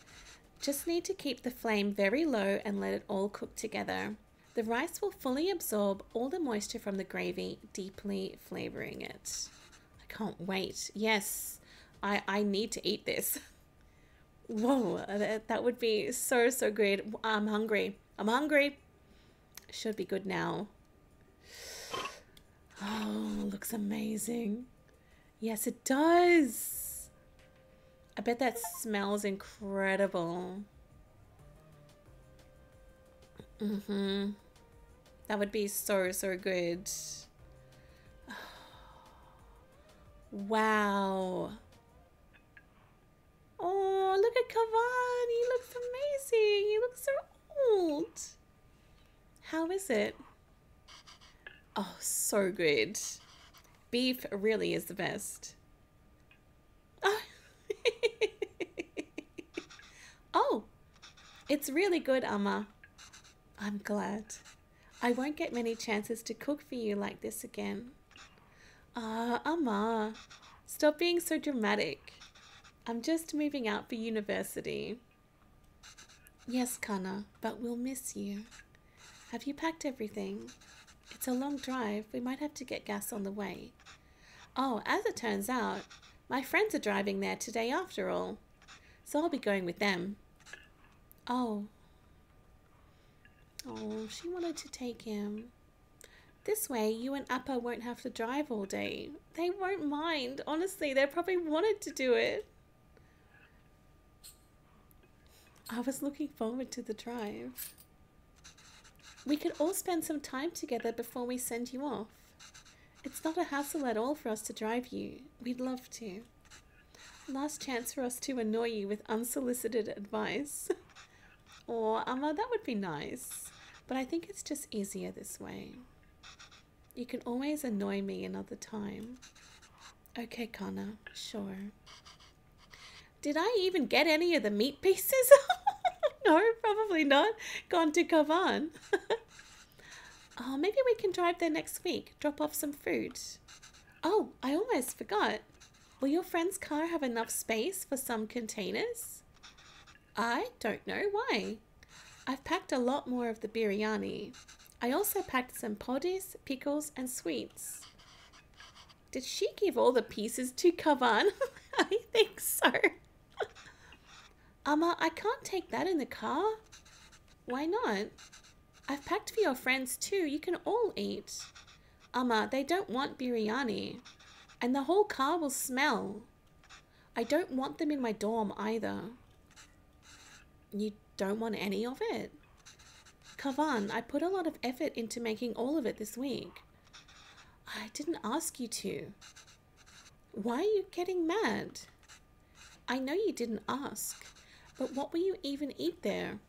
Just need to keep the flame very low and let it all cook together. The rice will fully absorb all the moisture from the gravy, deeply flavoring it. I can't wait. Yes, I need to eat this. Whoa, that would be so, so good. I'm hungry. I'm hungry. Should be good now. Oh, looks amazing. Yes, it does. I bet that smells incredible. That would be so, so good. Wow. Oh, look at Kavan. He looks amazing. He looks so old. How is it? Oh, so good. Beef really is the best. Oh, oh, it's really good, Amma. I'm glad. I won't get many chances to cook for you like this again. Amma, stop being so dramatic. I'm just moving out for university. Yes, Kana, but we'll miss you. Have you packed everything? It's a long drive. We might have to get gas on the way. Oh, as it turns out, my friends are driving there today after all. So I'll be going with them. Oh. Oh, she wanted to take him. This way, you and Appa won't have to drive all day. They won't mind. Honestly, they probably wanted to do it. I was looking forward to the drive. We could all spend some time together before we send you off. It's not a hassle at all for us to drive you. We'd love to. Last chance for us to annoy you with unsolicited advice. Or, Amma, that would be nice. But I think it's just easier this way. You can always annoy me another time. Okay, Kana, sure. Did I even get any of the meat pieces? No, probably not. Gone to Kavan. Oh, maybe we can drive there next week. Drop off some food. Oh, I almost forgot. Will your friend's car have enough space for some containers? I don't know why. I've packed a lot more of the biryani. I also packed some poddies, pickles, and sweets. Did she give all the pieces to Kavan? I think so. Amma, I can't take that in the car. Why not? I've packed for your friends too. You can all eat. Amma, they don't want biryani. And the whole car will smell. I don't want them in my dorm either. You don't want any of it? Kavan, I put a lot of effort into making all of it this week. I didn't ask you to. Why are you getting mad? I know you didn't ask, but what will you even eat there?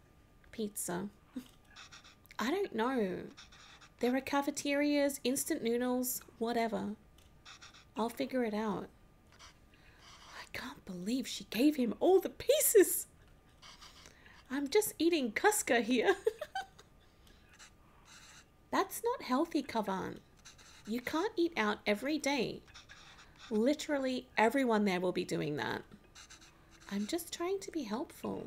Pizza. I don't know. There are cafeterias, instant noodles, whatever. I'll figure it out. I can't believe she gave him all the pieces. I'm just eating Kuska here. That's not healthy, Kavan. You can't eat out every day. Literally everyone there will be doing that. I'm just trying to be helpful.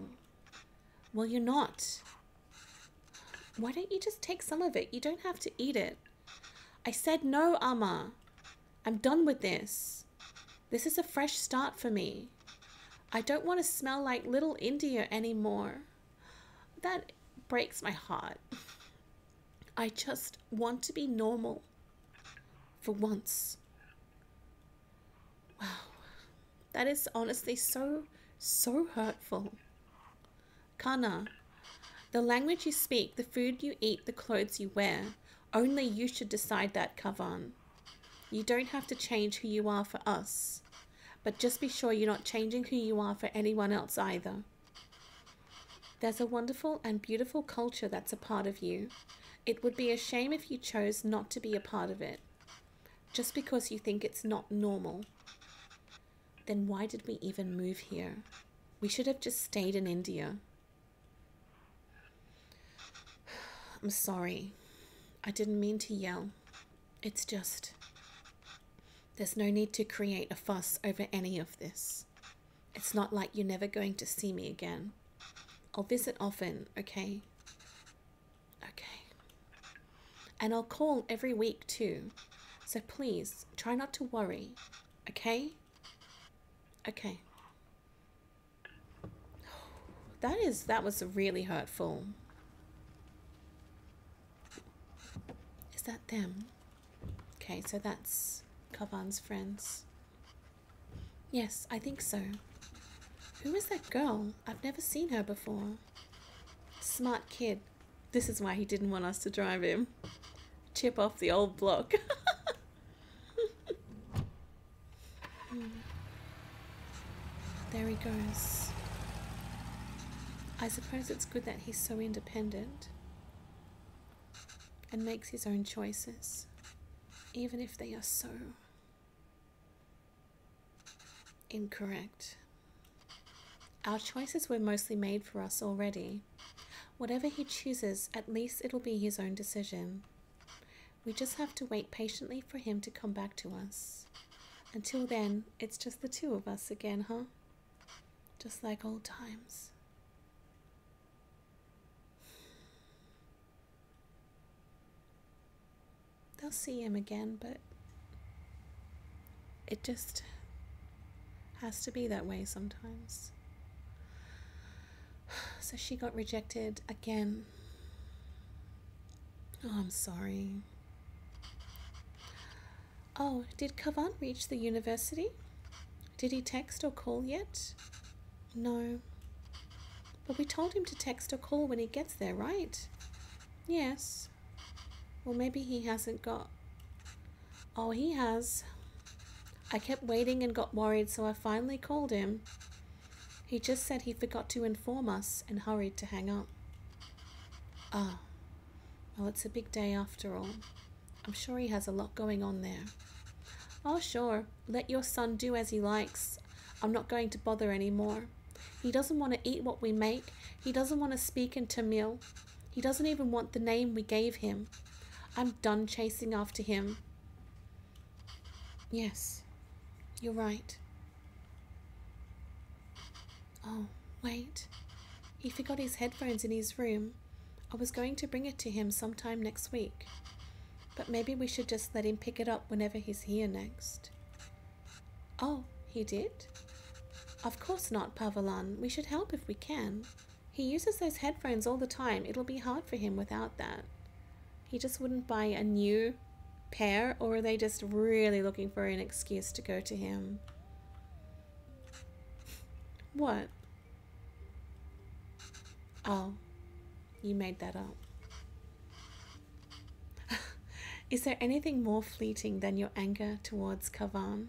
Well, you're not. Why don't you just take some of it? You don't have to eat it. I said no, Amma. I'm done with this. This is a fresh start for me. I don't want to smell like little India anymore. That breaks my heart. I just want to be normal. For once. Wow, that is honestly so, so hurtful. Kana, the language you speak, the food you eat, the clothes you wear, only you should decide that, Kavan. You don't have to change who you are for us, but just be sure you're not changing who you are for anyone else either. There's a wonderful and beautiful culture that's a part of you. It would be a shame if you chose not to be a part of it, just because you think it's not normal. Then why did we even move here? We should have just stayed in India. I'm sorry. I didn't mean to yell. It's just... there's no need to create a fuss over any of this. It's not like you're never going to see me again. I'll visit often, okay? Okay. And I'll call every week too. So please, try not to worry, okay? Okay. That was really hurtful. Is that them? Okay, so that's Kavan's friends. Yes, I think so. Who is that girl? I've never seen her before. Smart kid. This is why he didn't want us to drive him. Chip off the old block. There he goes. I suppose it's good that he's so independent and makes his own choices, even if they are so incorrect. Our choices were mostly made for us already. Whatever he chooses, at least it'll be his own decision. We just have to wait patiently for him to come back to us. Until then, it's just the two of us again, huh? Just like old times. They'll see him again, but it just has to be that way sometimes. So she got rejected again. Oh, I'm sorry. Oh, did Kavan reach the university? Did he text or call yet? No. But we told him to text or call when he gets there, right? Yes. Well, maybe he hasn't got... Oh, he has. I kept waiting and got worried, so I finally called him. He just said he forgot to inform us and hurried to hang up. Ah. Well, it's a big day after all. I'm sure he has a lot going on there. Oh, sure. Let your son do as he likes. I'm not going to bother anymore. He doesn't want to eat what we make. He doesn't want to speak in Tamil. He doesn't even want the name we gave him. I'm done chasing after him. Yes, you're right. Oh, wait. He forgot his headphones in his room. I was going to bring it to him sometime next week. But maybe we should just let him pick it up whenever he's here next. Oh, he did? Of course not, Pavalan. We should help if we can. He uses those headphones all the time. It'll be hard for him without that. He just wouldn't buy a new pair, or are they just really looking for an excuse to go to him? What? Oh, you made that up. Is there anything more fleeting than your anger towards Kavan?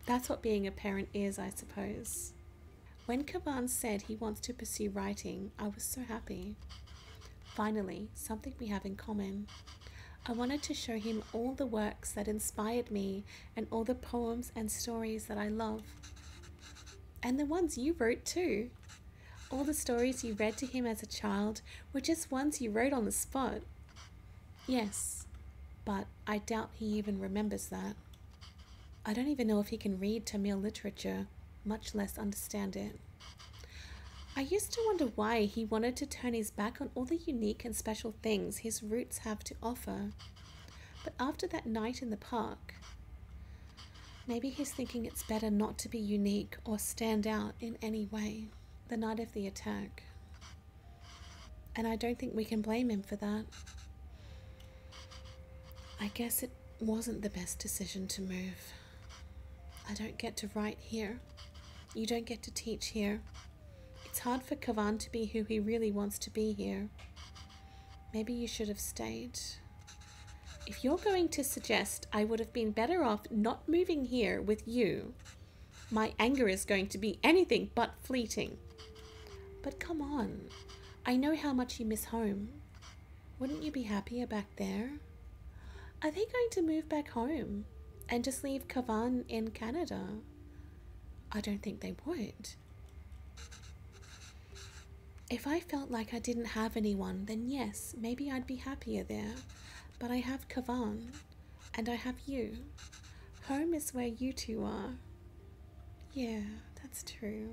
That's what being a parent is, I suppose. When Kavan said he wants to pursue writing, I was so happy. Finally, something we have in common. I wanted to show him all the works that inspired me and all the poems and stories that I love. And the ones you wrote too. All the stories you read to him as a child were just ones you wrote on the spot. Yes, but I doubt he even remembers that. I don't even know if he can read Tamil literature, much less understand it. I used to wonder why he wanted to turn his back on all the unique and special things his roots have to offer. But after that night in the park, maybe he's thinking it's better not to be unique or stand out in any way the night of the attack. And I don't think we can blame him for that. I guess it wasn't the best decision to move. I don't get to write here. You don't get to teach here. It's hard for Kavan to be who he really wants to be here. Maybe you should have stayed. If you're going to suggest I would have been better off not moving here with you, my anger is going to be anything but fleeting. But come on, I know how much you miss home. Wouldn't you be happier back there? Are they going to move back home and just leave Kavan in Canada? I don't think they would. If I felt like I didn't have anyone, then yes, maybe I'd be happier there. But I have Kavan, and I have you. Home is where you two are. Yeah, that's true.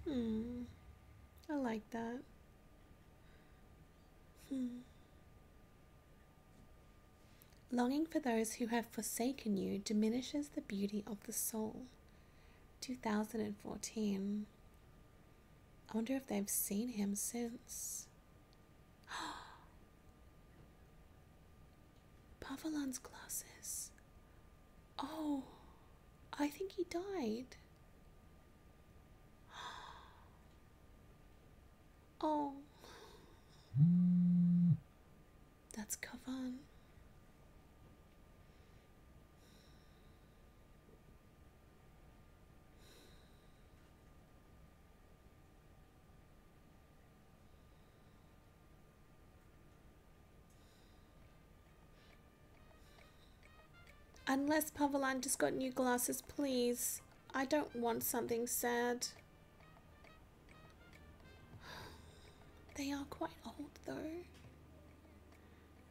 I like that. Longing for those who have forsaken you diminishes the beauty of the soul. 2014. I wonder if they've seen him since. Pavelan's glasses. Oh, I think he died. Oh, that's Kavan. Unless Pavelan just got new glasses, please. I don't want something sad. They are quite old though.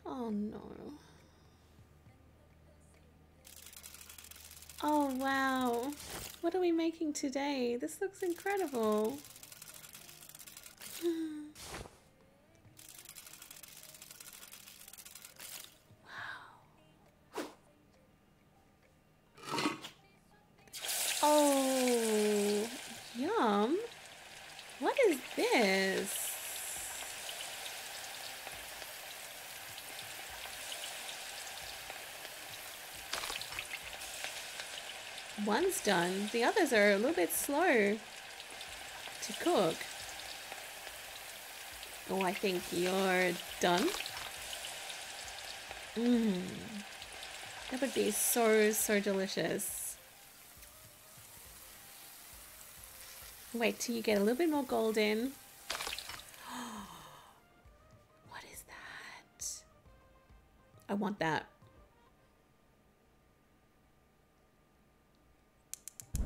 Oh no. Oh wow. What are we making today? This looks incredible. Oh, yum. What is this? One's done. The others are a little bit slow to cook. Oh, I think you're done. That would be so, so delicious. Wait till you get a little bit more golden. What is that? I want that.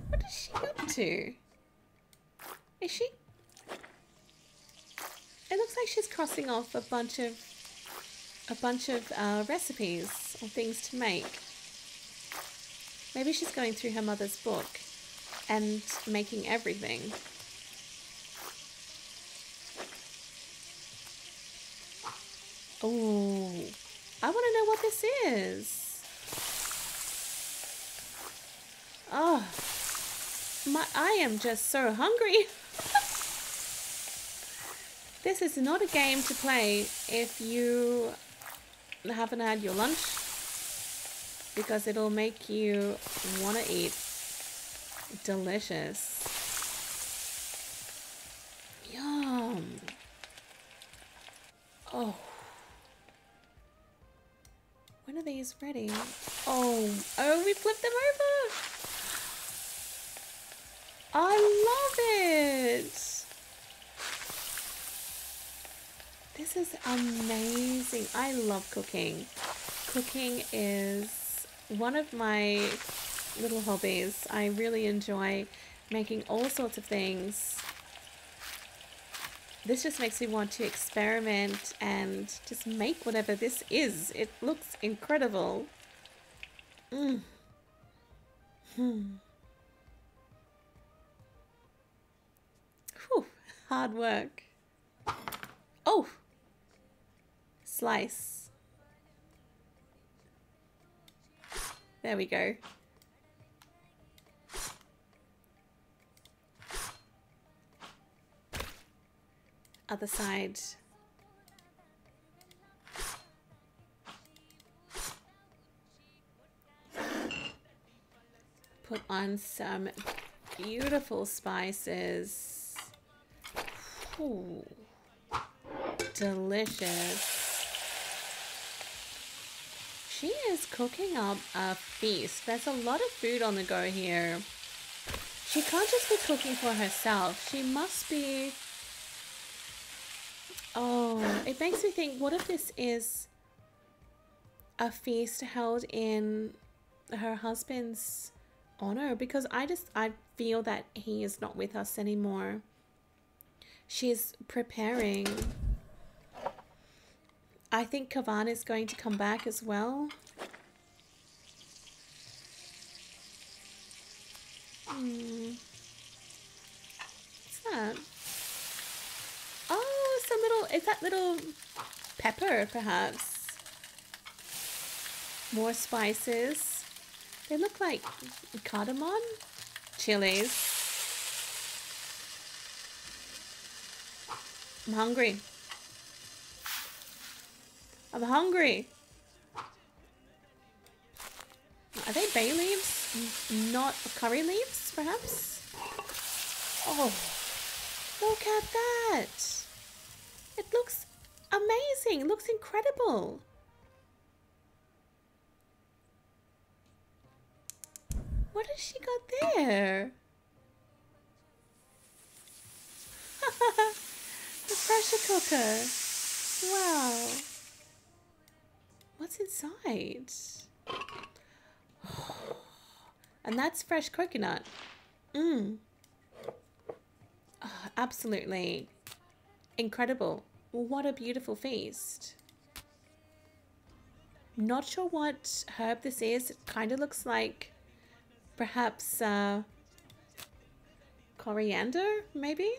What is she up to? Is she? It looks like she's crossing off a bunch of recipes or things to make. Maybe she's going through her mother's book and making everything. Oh, I want to know what this is. Oh, I am just so hungry. This is not a game to play if you haven't had your lunch, because it'll make you want to eat. Delicious. Yum. Oh. When are these ready? Oh, we flipped them over. I love it. This is amazing. I love cooking. Cooking is one of my little hobbies. I really enjoy making all sorts of things. This just makes me want to experiment and just make whatever this is. It looks incredible. Whew. Hard work. Oh! Slice. There we go. Other side. Put on some beautiful spices. Ooh, delicious. She is cooking up a feast. There's a lot of food on the go here. She can't just be cooking for herself. She must be... Oh, it makes me think, what if this is a feast held in her husband's honor? Because I feel that he is not with us anymore. She's preparing. I think Kavan is going to come back as well. What's that? Oh, some little, is that little pepper perhaps? More spices. They look like cardamom, chilies. I'm hungry. I'm hungry. Are they bay leaves? Not curry leaves, perhaps? Oh, look at that. It looks amazing. It looks incredible. What has she got there? The pressure cooker. Wow. What's inside? And that's fresh coconut. Oh, absolutely incredible. What a beautiful feast. Not sure what herb this is. It kind of looks like perhaps coriander, maybe?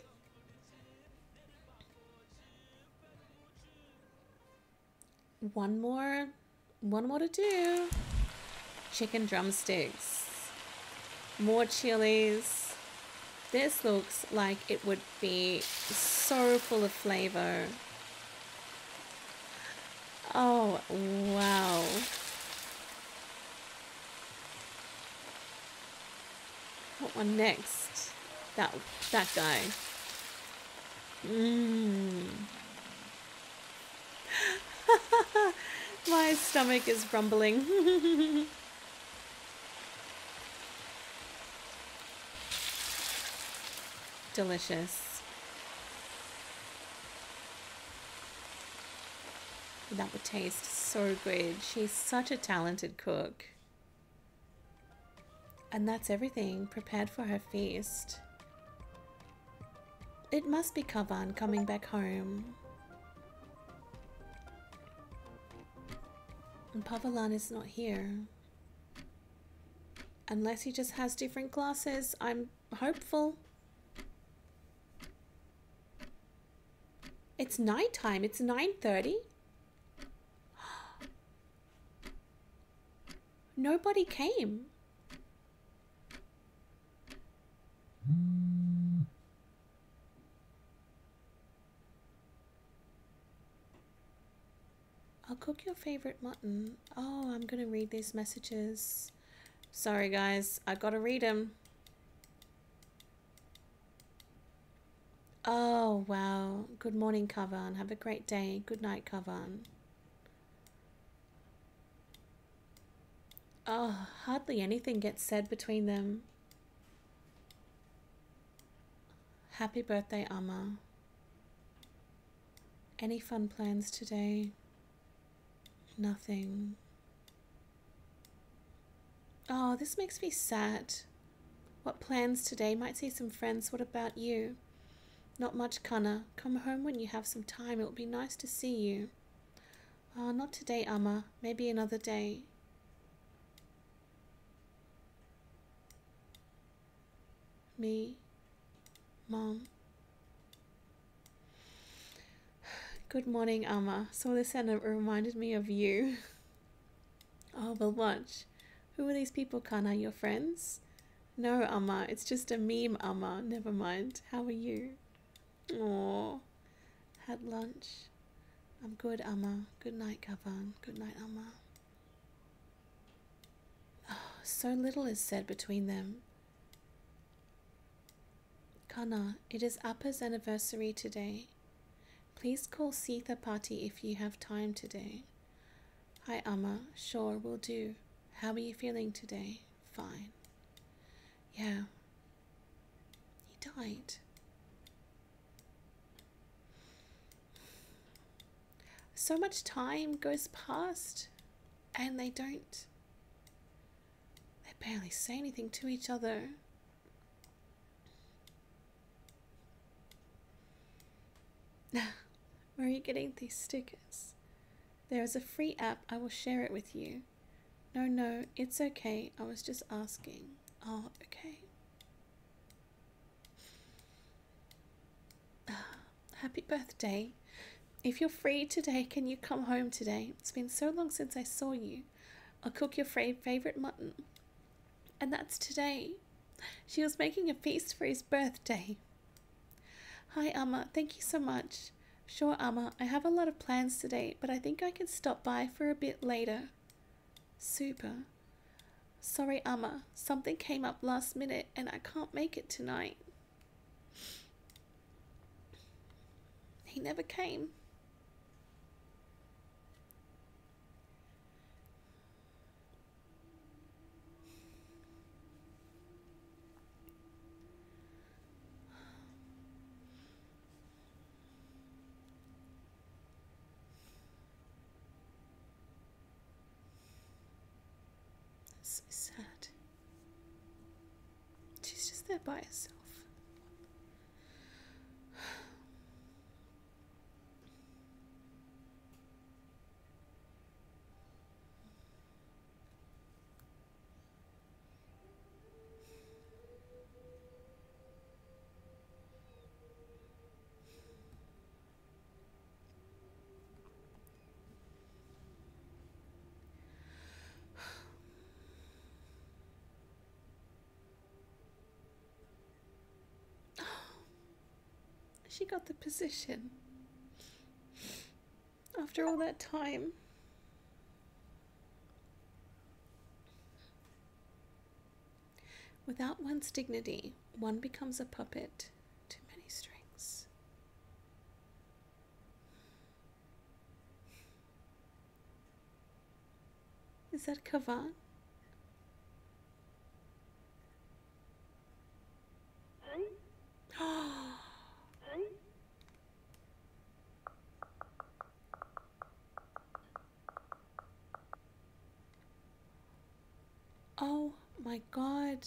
One more to do. Chicken drumsticks. More chilies. This looks like it would be so full of flavor. Oh, wow. What one next? That guy. My stomach is rumbling. Delicious. That would taste so good. She's such a talented cook. And that's everything prepared for her feast. It must be Kavan coming back home. And Pavalan is not here. Unless he just has different glasses. I'm hopeful. It's nighttime. It's 9:30. Nobody came. I'll cook your favorite mutton. Oh, I'm gonna read these messages. Sorry guys, I gotta read them. Oh, wow. Good morning, Kavan. Have a great day. Good night, Kavan. Oh, hardly anything gets said between them. Happy birthday, Amma. Any fun plans today? Nothing. Oh, this makes me sad. What plans today? Might see some friends. What about you? Not much, Kana. Come home when you have some time. It will be nice to see you. Oh, not today, Amma. Maybe another day. Me? Mom? Good morning, Amma. Saw this and it reminded me of you. Oh, well, watch. Who are these people, Kana? Your friends? No, Amma. It's just a meme, Amma. Never mind. How are you? Oh, had lunch. I'm good, Amma. Good night, Kavan. Good night, Amma. Oh, So little is said between them. Kana, it is Appa's anniversary today. Please call Sita Party if you have time today. Hi Amma, sure, will do. How are you feeling today? Fine. Yeah. He died. So much time goes past and they barely say anything to each other. Where are you getting these stickers? There is a free app. I will share it with you. No, it's okay. I was just asking. Oh, okay. Happy birthday. If you're free today, can you come home today? It's been so long since I saw you. I'll cook your favorite mutton. And that's today. She was making a feast for his birthday. Hi, Amma. Thank you so much. Sure, Amma. I have a lot of plans today, but I think I can stop by for a bit later. Super. Sorry, Amma. Something came up last minute and I can't make it tonight. He never came. So sad. She's just there by herself. She got the position. After all that time. Without one's dignity, one becomes a puppet to many strings. Is that Kavan? Oh my God.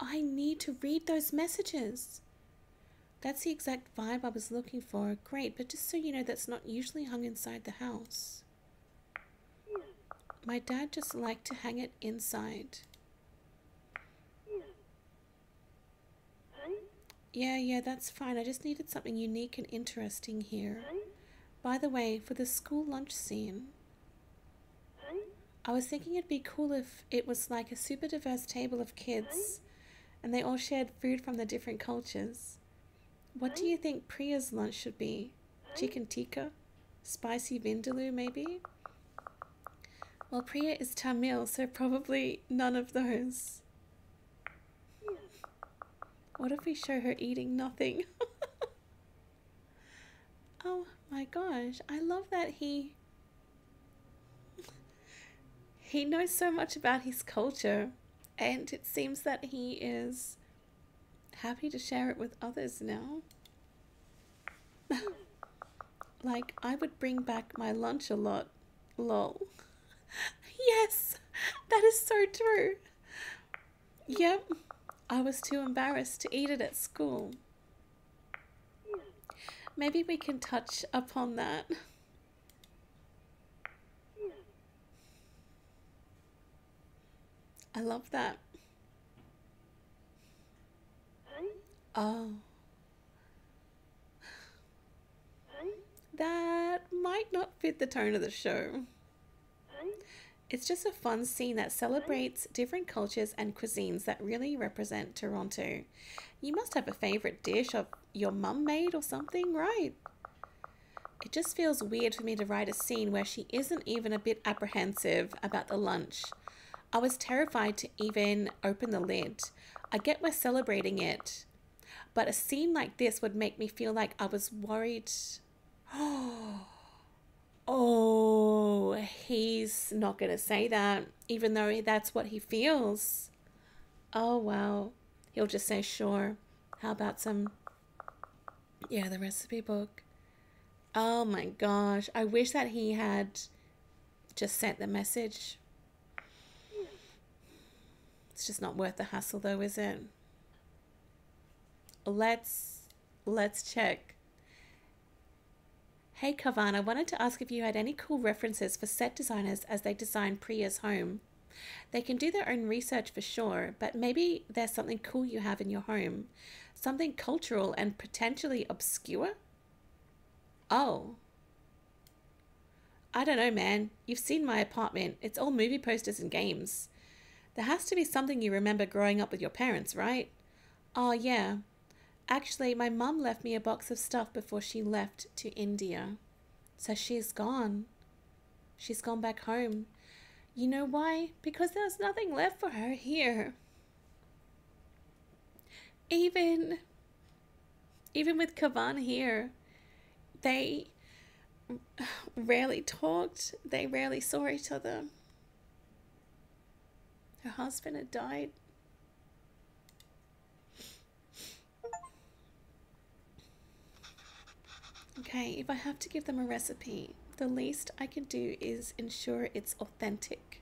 I need to read those messages. That's the exact vibe I was looking for. Great, but just so you know, that's not usually hung inside the house. My dad just liked to hang it inside. Yeah, that's fine. I just needed something unique and interesting here. By the way, for the school lunch scene, I was thinking it'd be cool if it was like a super diverse table of kids and they all shared food from the different cultures. What do you think Priya's lunch should be? Chicken tikka? Spicy vindaloo, maybe? Well, Priya is Tamil, so probably none of those. What if we show her eating nothing? Oh my gosh, I love that he knows so much about his culture, and it seems that he is happy to share it with others now. Like, I would bring back my lunch a lot. Lol. Yes, that is so true. Yep, I was too embarrassed to eat it at school. Maybe we can touch upon that. I love that. Oh. That might not fit the tone of the show. It's just a fun scene that celebrates different cultures and cuisines that really represent Toronto. You must have a favourite dish of your mum made or something, right? It just feels weird for me to write a scene where she isn't even a bit apprehensive about the lunch. I was terrified to even open the lid. I get we're celebrating it, but a scene like this would make me feel like I was worried. Oh, he's not going to say that, even though that's what he feels. Oh, wow. He'll just say, sure. How about some, yeah, the recipe book. Oh my gosh. I wish that he had just sent the message. It's just not worth the hassle though, is it? Let's check. Hey Kavan, I wanted to ask if you had any cool references for set designers as they design Priya's home. They can do their own research for sure, but maybe there's something cool you have in your home. Something cultural and potentially obscure? Oh. I don't know, man. You've seen my apartment. It's all movie posters and games. There has to be something you remember growing up with your parents, right? Oh, yeah. Actually, my mum left me a box of stuff before she left to India. So she's gone. She's gone back home. You know why? Because there's nothing left for her here. Even with Kavan here, they rarely talked. They rarely saw each other. Her husband had died. Okay, if I have to give them a recipe, the least I can do is ensure it's authentic.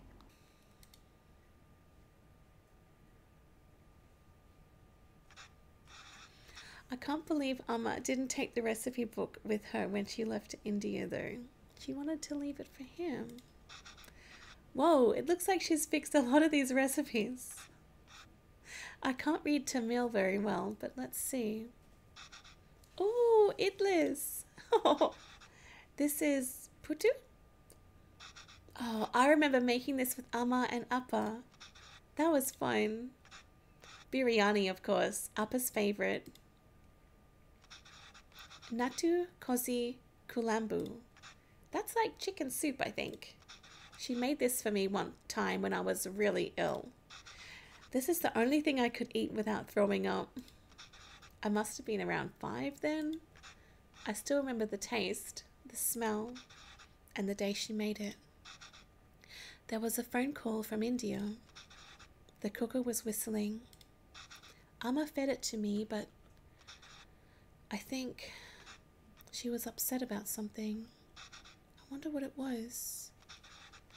I can't believe Amma didn't take the recipe book with her when she left India though. She wanted to leave it for him. Whoa, it looks like she's fixed a lot of these recipes. I can't read Tamil very well, but let's see. Oh, idlis. Oh, this is putu? Oh, I remember making this with Amma and Appa. That was fun. Biryani, of course, Appa's favorite. Natu Kozi Kulambu. That's like chicken soup, I think. She made this for me one time when I was really ill. This is the only thing I could eat without throwing up. I must have been around 5 then. I still remember the taste, the smell, and the day she made it. There was a phone call from India. The cooker was whistling. Amma fed it to me, but I think she was upset about something. I wonder what it was.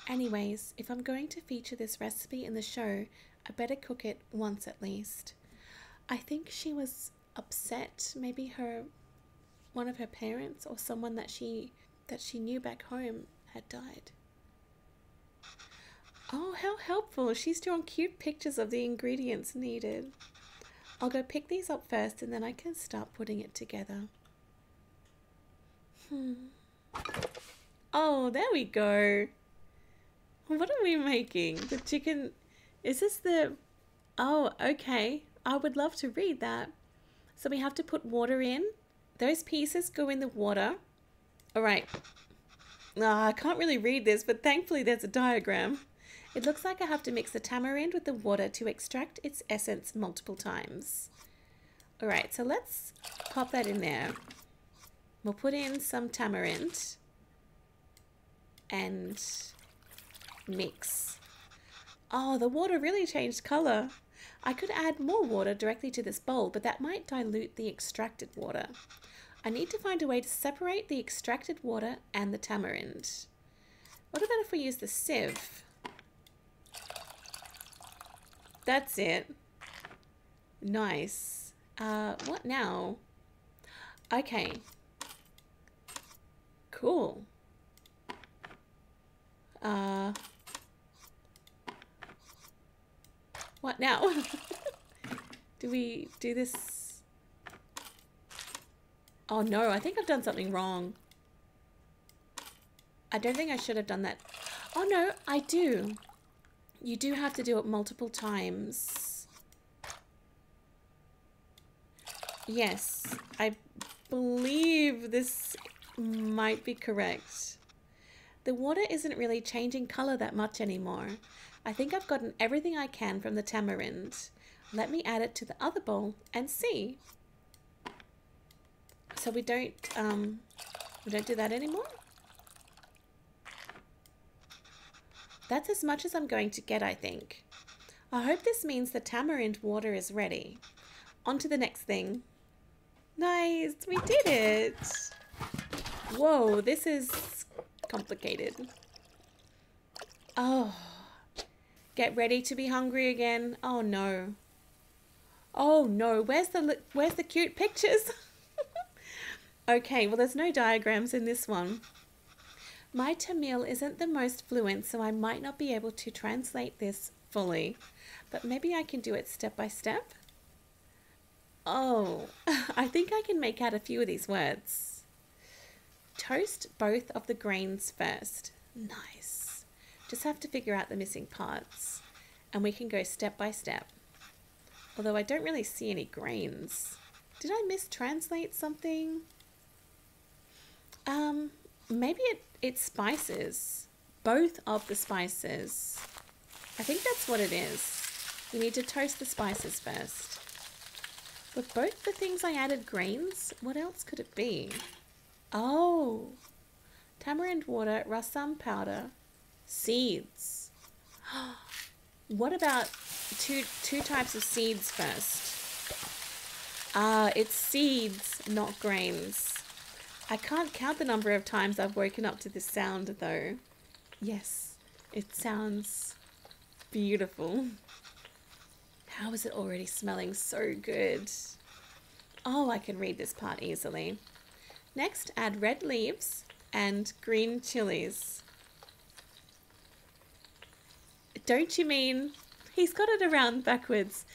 Anyways, if I'm going to feature this recipe in the show, I better cook it once at least. I think she was upset. Maybe one of her parents or someone that she knew back home had died. Oh, how helpful. She's drawn cute pictures of the ingredients needed. I'll go pick these up first and then I can start putting it together. Oh, there we go. What are we making? The chicken... Is this the... Oh, okay. I would love to read that. So we have to put water in. Those pieces go in the water. All right. I can't really read this, but thankfully there's a diagram. It looks like I have to mix the tamarind with the water to extract its essence multiple times. All right, so let's pop that in there. We'll put in some tamarind and mix. Oh, the water really changed color. I could add more water directly to this bowl, but that might dilute the extracted water. I need to find a way to separate the extracted water and the tamarind. What about if we use the sieve? That's it. Nice. What now? Okay. Cool. What now? Do we do this? Oh no, I think I've done something wrong. I don't think I should have done that. Oh no, I do. You do have to do it multiple times. Yes, I believe this might be correct. The water isn't really changing color that much anymore. I think I've gotten everything I can from the tamarind. Let me add it to the other bowl and see. So we don't do that anymore. That's as much as I'm going to get, I think. I hope this means the tamarind water is ready. On to the next thing. Nice, we did it. Whoa, this is complicated. Oh, get ready to be hungry again. Oh no. Oh no, where's the cute pictures? Okay, well there's no diagrams in this one. My Tamil isn't the most fluent, so I might not be able to translate this fully, but maybe I can do it step by step. Oh, I think I can make out a few of these words. Toast both of the grains first. Nice. Just have to figure out the missing parts, and we can go step by step. Although I don't really see any grains. Did I mistranslate something? Maybe it's spices. Both of the spices. I think that's what it is. We need to toast the spices first. But both the things I added grains, what else could it be? Oh, tamarind water, rasam powder, seeds. What about two types of seeds first? It's seeds, not grains. I can't count the number of times I've woken up to this sound though. Yes, it sounds beautiful. How is it already smelling so good? Oh, I can read this part easily. Next, add red leaves and green chilies. Don't you mean, he's got it around backwards.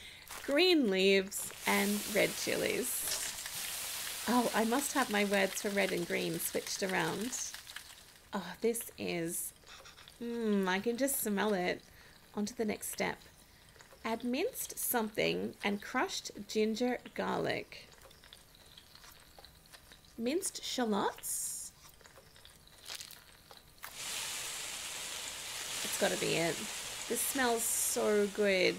Green leaves and red chilies. Oh, I must have my words for red and green switched around. Oh, this is, I can just smell it. On to the next step. Add minced something and crushed ginger garlic. Minced shallots. It's got to be it. This smells so good.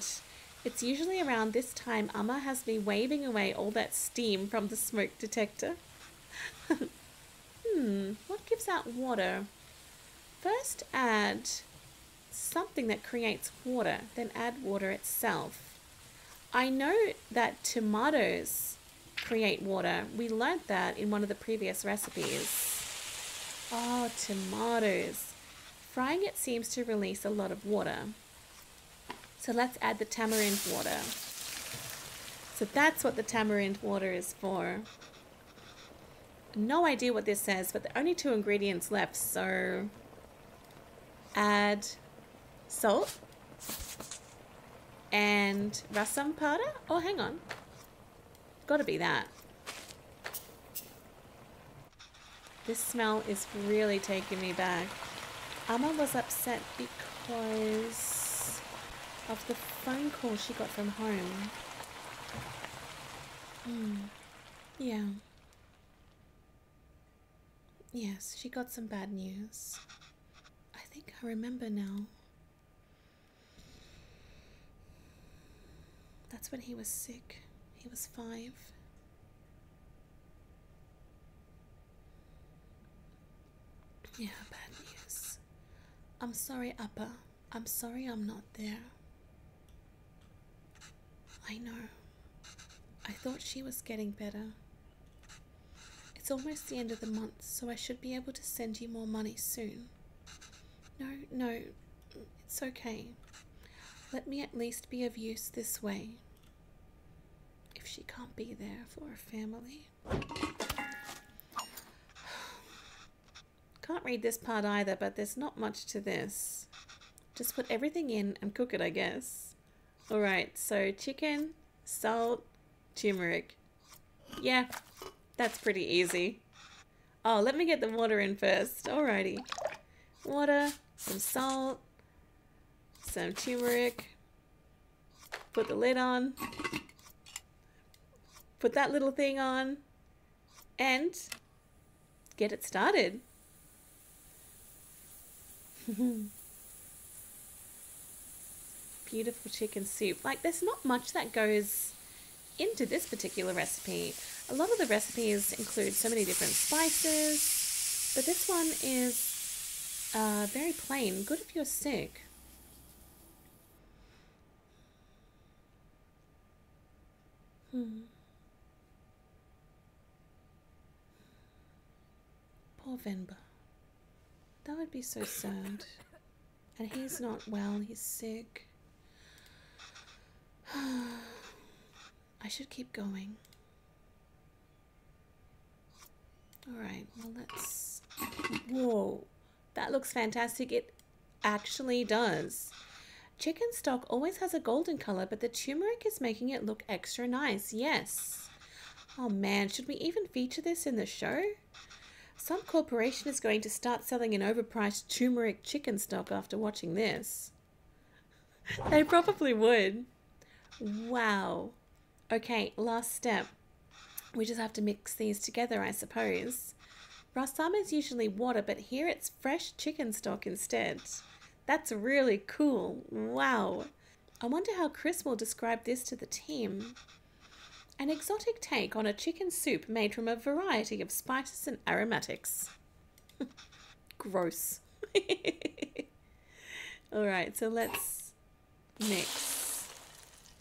It's usually around this time Amma has me waving away all that steam from the smoke detector. What gives out water? First add something that creates water, then add water itself. I know that tomatoes create water. We learnt that in one of the previous recipes. Oh, tomatoes. Frying it seems to release a lot of water. So let's add the tamarind water. So that's what the tamarind water is for. No idea what this says, but there are only 2 ingredients left, so add salt and rasam powder. Oh, hang on. Gotta be that. This smell is really taking me back. Amma was upset because of the phone call she got from home. Yeah. Yes, she got some bad news. I think I remember now. That's when he was sick. He was 5. Yeah, bad news. I'm sorry, Appa. I'm sorry I'm not there. I know. I thought she was getting better. It's almost the end of the month, so I should be able to send you more money soon. No, it's okay. Let me at least be of use this way. If she can't be there for her family. Can't read this part either, but there's not much to this. Just put everything in and cook it, I guess. Alright, so chicken, salt, turmeric. Yeah, that's pretty easy. Oh, let me get the water in first. Alrighty. Water, some salt, some turmeric. Put the lid on. Put that little thing on. And get it started. Beautiful chicken soup. Like, there's not much that goes into this particular recipe. A lot of the recipes include so many different spices, but this one is very plain, good if you're sick. Poor Venba. That would be so sad. And he's not well, he's sick. I should keep going. Alright, well let's... Whoa, that looks fantastic. It actually does. Chicken stock always has a golden color, but the turmeric is making it look extra nice. Yes. Oh man, should we even feature this in the show? Some corporation is going to start selling an overpriced turmeric chicken stock after watching this. They probably would. Wow. Okay, last step. We just have to mix these together, I suppose. Rasam is usually water, but here it's fresh chicken stock instead. That's really cool. Wow. I wonder how Chris will describe this to the team. An exotic take on a chicken soup made from a variety of spices and aromatics. Gross. Alright, so let's mix.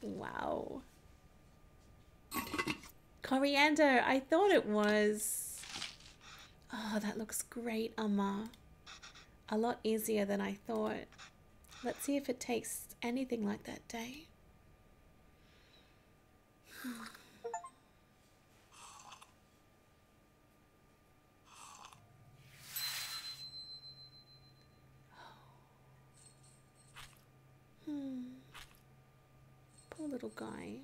Wow. Coriander, I thought it was. Oh, that looks great, Amma. A lot easier than I thought. Let's see if it tastes anything like that day. Poor little guy.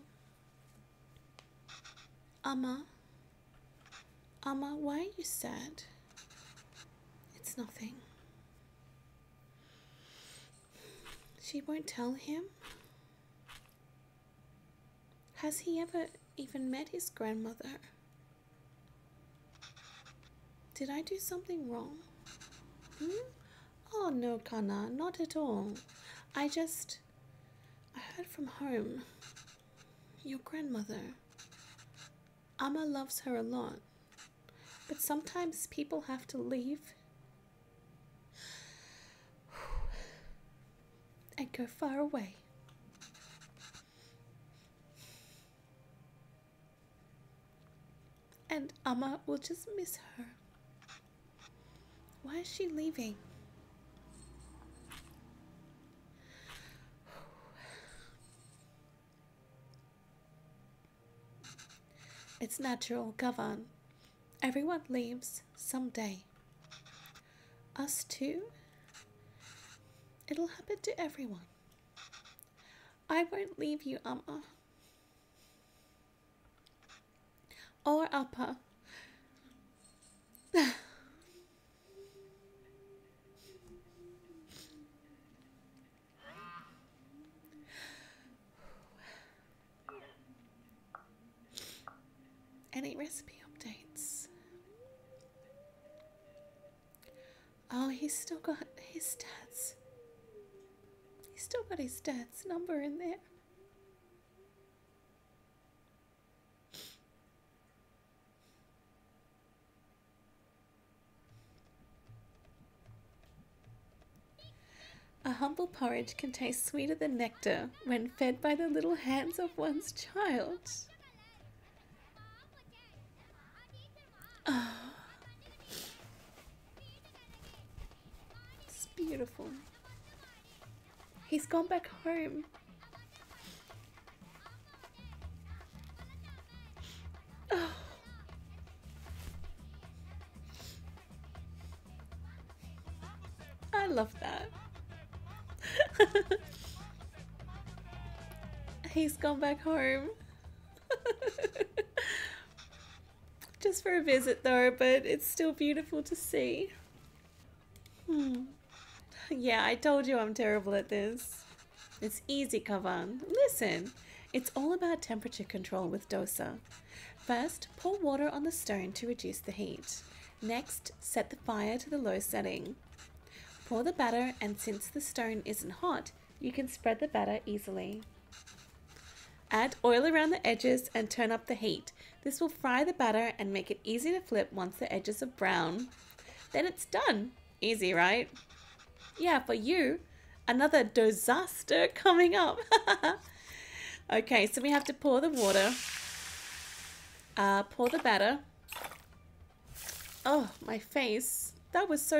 Amma, why are you sad? It's nothing. She won't tell him? Has he ever even met his grandmother? Did I do something wrong? Oh no, Kana, not at all. I heard from home. Your grandmother. Amma loves her a lot. But sometimes people have to leave and go far away. And Amma will just miss her. Why is she leaving? It's natural, Gavan. Everyone leaves someday. Us too? It'll happen to everyone. I won't leave you, Amma. Or Appa. Any recipe updates? Oh, he's still got his stats. He's still got his stats number in there. A humble porridge can taste sweeter than nectar when fed by the little hands of one's child. Oh, it's beautiful. He's gone back home. Oh. I love that. He's gone back home. Just for a visit though, but it's still beautiful to see. Yeah, I told you I'm terrible at this. It's easy, Kavan. Listen, it's all about temperature control with dosa. First, pour water on the stone to reduce the heat. Next, set the fire to the low setting. Pour the batter, and since the stone isn't hot, you can spread the batter easily. Add oil around the edges and turn up the heat. This will fry the batter and make it easy to flip once the edges are brown. Then it's done. Easy, right? Yeah, for you, another disaster coming up. Okay, so we have to pour the water, pour the batter. Oh, my face. That was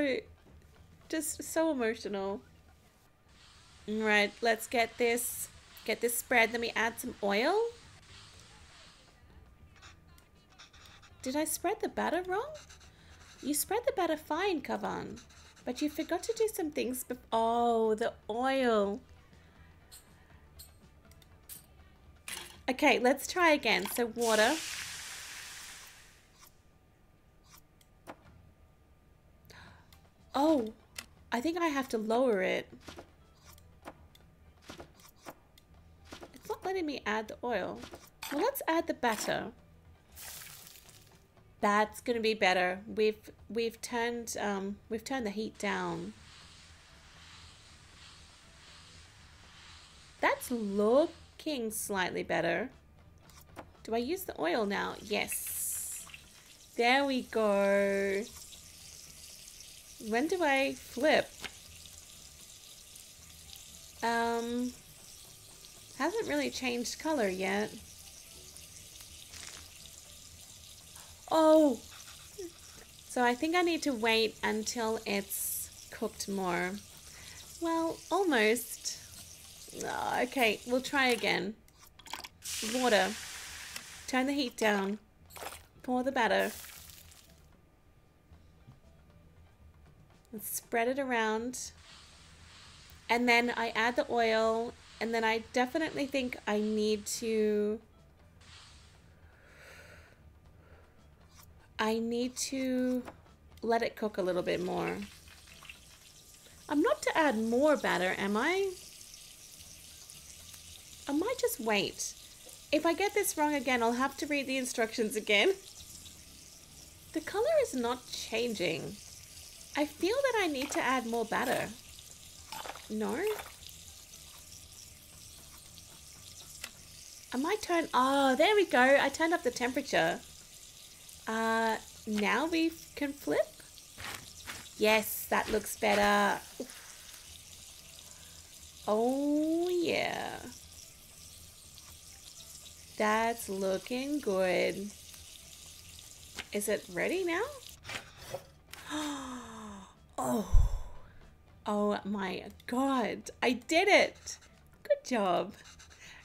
just so emotional. All right, let's get this spread. Then we add some oil. Did I spread the batter wrong? You spread the batter fine, Kavan, but you forgot to do some things. Oh, the oil. Okay, let's try again. So water. Oh, I think I have to lower it. It's not letting me add the oil. Well, let's add the batter. That's gonna be better. We've turned the heat down. That's looking slightly better. Do I use the oil now? Yes. There we go. When do I flip? Hasn't really changed color yet. Oh, so I think I need to wait until it's cooked more. Well, almost. Oh, okay, we'll try again. Water. Turn the heat down. Pour the batter. Spread it around, and then I add the oil, and then I definitely think I need to let it cook a little bit more. I'm not to add more batter, am I? I might just wait. If I get this wrong again, I'll have to read the instructions again. The color is not changing. I feel that I need to add more batter. No? I might turn... Oh, there we go. I turned up the temperature. Now we can flip? Yes, that looks better. Oh, yeah. That's looking good. Is it ready now? Oh my God, I did it. Good job.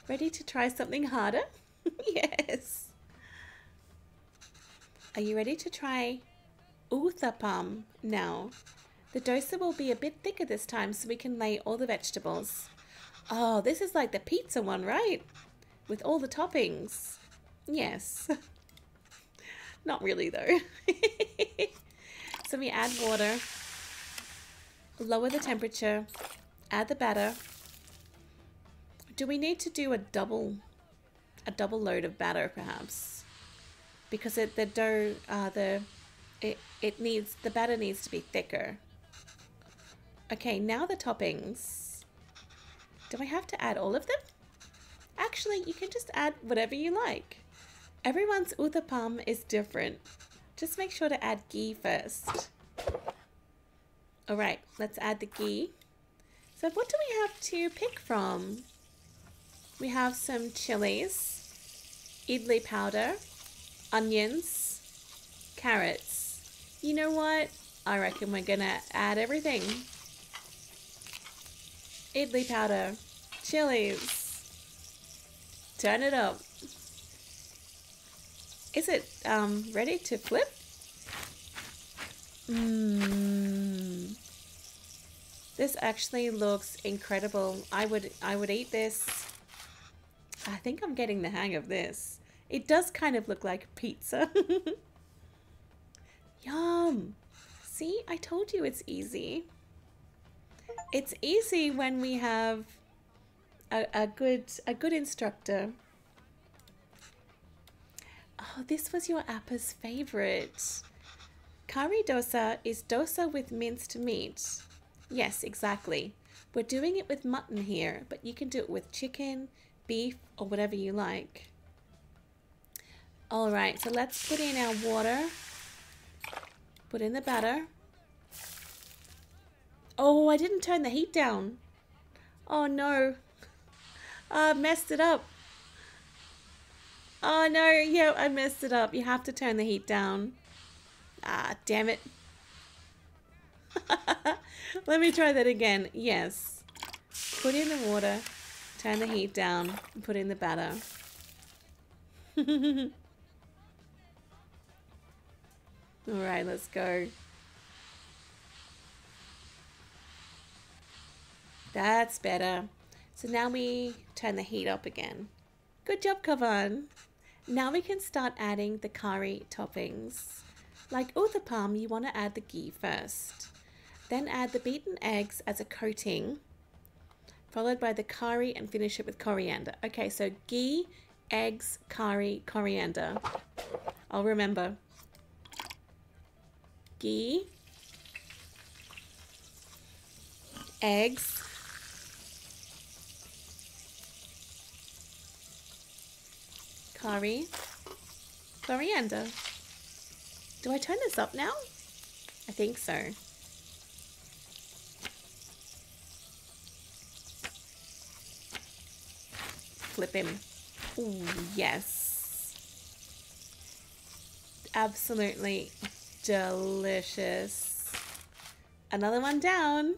Ready to try something harder? Yes. Are you ready to try uthapam now? The dosa will be a bit thicker this time so we can lay all the vegetables. Oh, this is like the pizza one, right? With all the toppings. Yes. Not really though. So we add water, lower the temperature, add the batter. Do we need to do a double load of batter perhaps? Because the batter needs to be thicker. Okay, now the toppings. Do I have to add all of them? Actually, you can just add whatever you like. Everyone's uthapam is different. Just make sure to add ghee first. All right, let's add the ghee. So what do we have to pick from? We have some chilies, idli powder, onions, carrots. You know what? I reckon we're gonna add everything. Idli powder, chilies. Turn it up. Is it ready to flip? This actually looks incredible. I would eat this. I think I'm getting the hang of this. It does kind of look like pizza. Yum. See, I told you it's easy. It's easy when we have a good instructor. Oh, this was your Appa's favorite. Curry dosa is dosa with minced meat. Yes, exactly. We're doing it with mutton here, but you can do it with chicken, beef, or whatever you like. All right, so let's put in our water. Put in the batter. Oh, I didn't turn the heat down. Oh no. I messed it up. Oh no, yeah, I messed it up. You have to turn the heat down. Ah, damn it. Let me try that again. Yes. Put in the water, turn the heat down, and put in the batter. Alright, let's go. That's better. So now we turn the heat up again. Good job, Kavan. Now we can start adding the curry toppings. Like uthapam, you want to add the ghee first. Then add the beaten eggs as a coating, followed by the curry and finish it with coriander. Okay, so ghee, eggs, curry, coriander. I'll remember. Ghee, eggs, curry, coriander. Do I turn this up now? I think so. Flip him. Ooh, yes. Absolutely delicious. Another one down.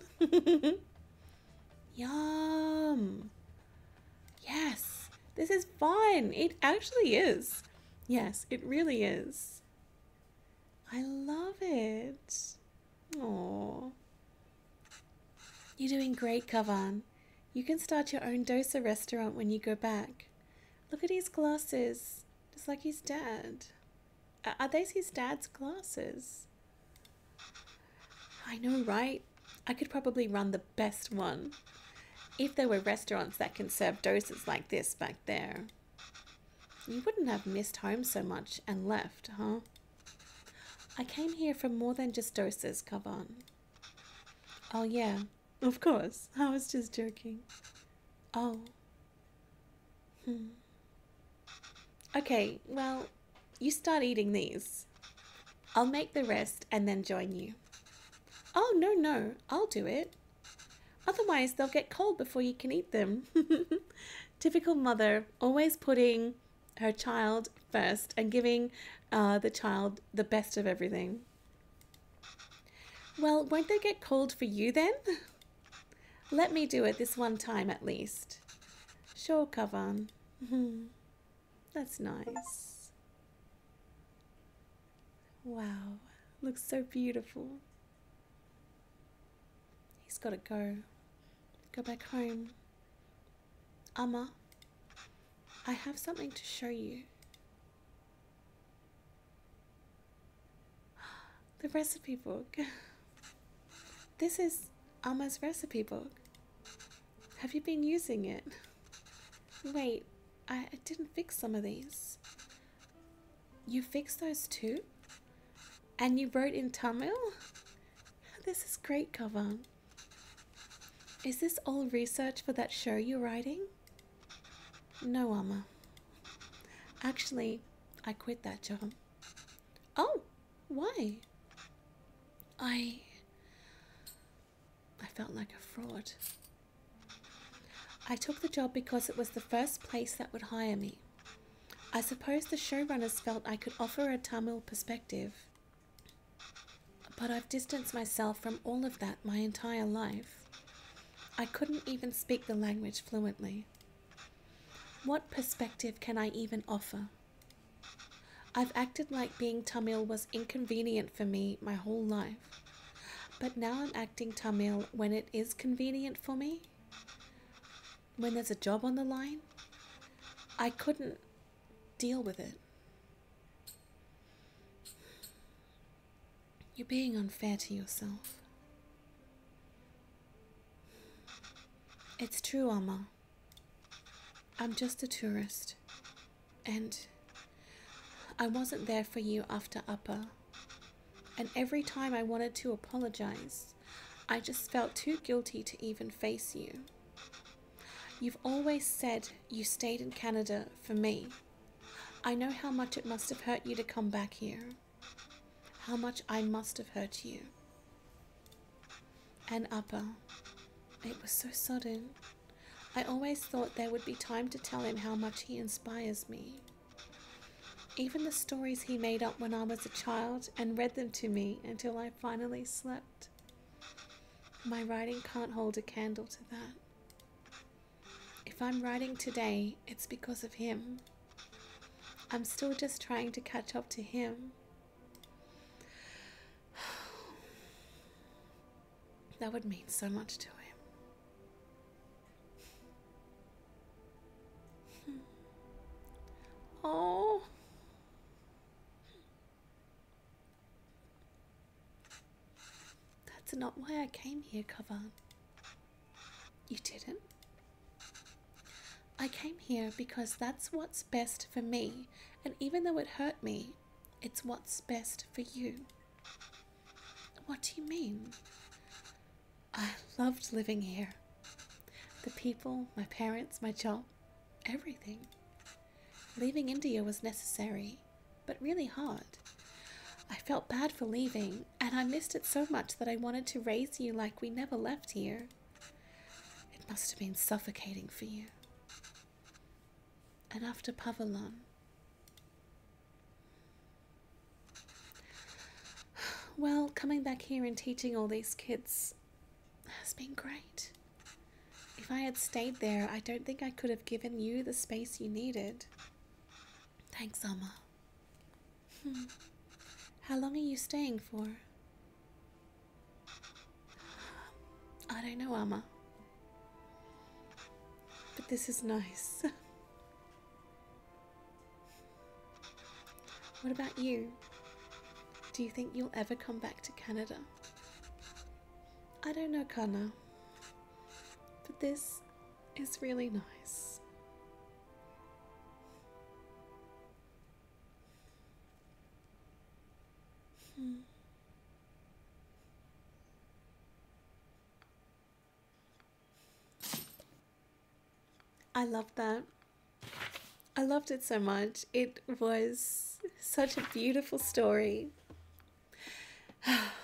Yum. Yes, this is fun. It actually is. Yes, it really is. I love it. Aww. You're doing great, Kavan. You can start your own dosa restaurant when you go back. Look at his glasses, just like his dad. Are those his dad's glasses? I know, right? I could probably run the best one. If there were restaurants that can serve dosas like this back there. You wouldn't have missed home so much and left, huh? I came here for more than just dosas, Kavan. Oh yeah, of course. I was just joking. Oh. Okay, well, you start eating these. I'll make the rest and then join you. Oh, no, I'll do it. Otherwise, they'll get cold before you can eat them. Typical mother, always putting her child first and giving the child the best of everything. Well, won't they get cold for you then? Let me do it this one time at least. Sure, Kavan. That's nice. Wow, looks so beautiful. He's got to go. Go back home. Amma, I have something to show you. The recipe book. This is Amma's recipe book. Have you been using it? Wait, I didn't fix some of these. You fixed those too? And you wrote in Tamil? This is great, Kavan. Is this all research for that show you're writing? No, Amma. Actually, I quit that job. Oh, why? I felt like a fraud. I took the job because it was the first place that would hire me. I suppose the showrunners felt I could offer a Tamil perspective. But I've distanced myself from all of that my entire life. I couldn't even speak the language fluently. What perspective can I even offer? I've acted like being Tamil was inconvenient for me my whole life. But now I'm acting Tamil when it is convenient for me. When there's a job on the line, I couldn't deal with it. You're being unfair to yourself. It's true, Amma. I'm just a tourist. And I wasn't there for you after Upper. And every time I wanted to apologize, I just felt too guilty to even face you. You've always said you stayed in Canada for me. I know how much it must have hurt you to come back here. How much I must have hurt you. And Appa, it was so sudden. I always thought there would be time to tell him how much he inspires me. Even the stories he made up when I was a child and read them to me until I finally slept. My writing can't hold a candle to that. If I'm writing today, it's because of him. I'm still just trying to catch up to him. That would mean so much to him. Oh. That's not why I came here, Kavan. You didn't? I came here because that's what's best for me, and even though it hurt me, it's what's best for you. What do you mean? I loved living here. The people, my parents, my job, everything. Leaving India was necessary, but really hard. I felt bad for leaving, and I missed it so much that I wanted to raise you like we never left here. It must have been suffocating for you. And after Pavilon, well, coming back here and teaching all these kids has been great. If I had stayed there, I don't think I could have given you the space you needed. Thanks, Amma. How long are you staying for? I don't know, Amma. But this is nice. What about you? Do you think you'll ever come back to Canada? I don't know, Kana. But this is really nice. I love that. I loved it so much. It was such a beautiful story. I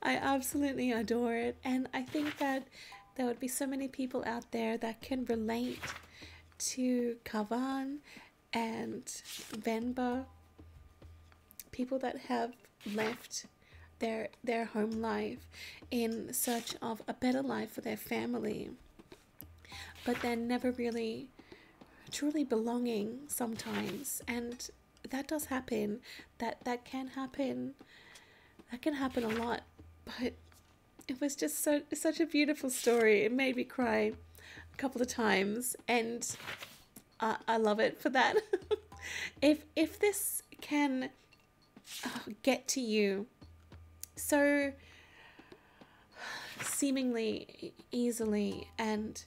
absolutely adore it, and I think that there would be so many people out there that can relate to Kavan and Venba, people that have left their home life in search of a better life for their family, but they're never really truly belonging sometimes, and that does happen. That can happen. That can happen a lot, but it was just such a beautiful story. It made me cry a couple of times, and I love it for that. If this can get to you so seemingly easily and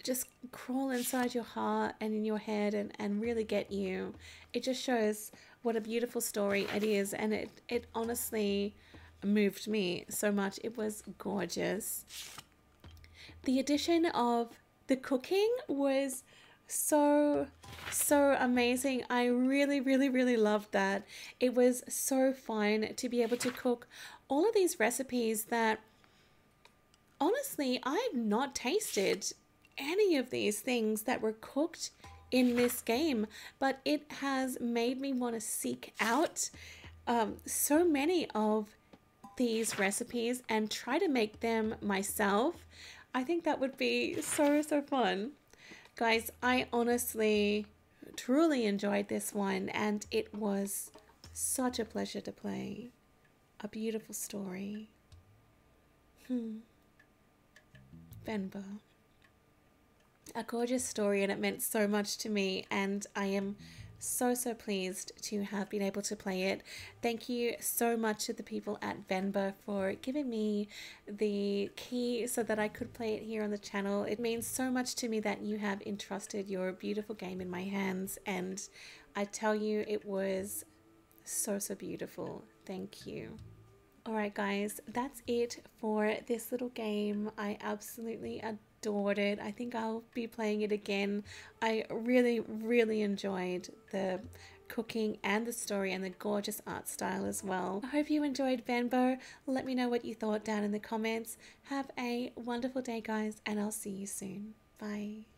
just crawl inside your heart and in your head and really get you, it just shows what a beautiful story it is, and it honestly moved me so much. It was gorgeous. The addition of the cooking was so amazing. I really loved that. It was so fun to be able to cook all of these recipes that honestly I've not tasted any of these things that were cooked in this game, but it has made me want to seek out so many of these recipes and try to make them myself. I think that would be so fun. Guys, I honestly truly enjoyed this one, and it was such a pleasure to play. A beautiful story. Venba. A gorgeous story, and it meant so much to me, and I am so pleased to have been able to play it. Thank you so much to the people at Venba for giving me the key so that I could play it here on the channel. It means so much to me that you have entrusted your beautiful game in my hands, and I tell you, it was So, so beautiful. Thank you. Alright guys, that's it for this little game. I absolutely adored it. I think I'll be playing it again. I really, really enjoyed the cooking and the story and the gorgeous art style as well. I hope you enjoyed Venba. Let me know what you thought down in the comments. Have a wonderful day guys, and I'll see you soon. Bye.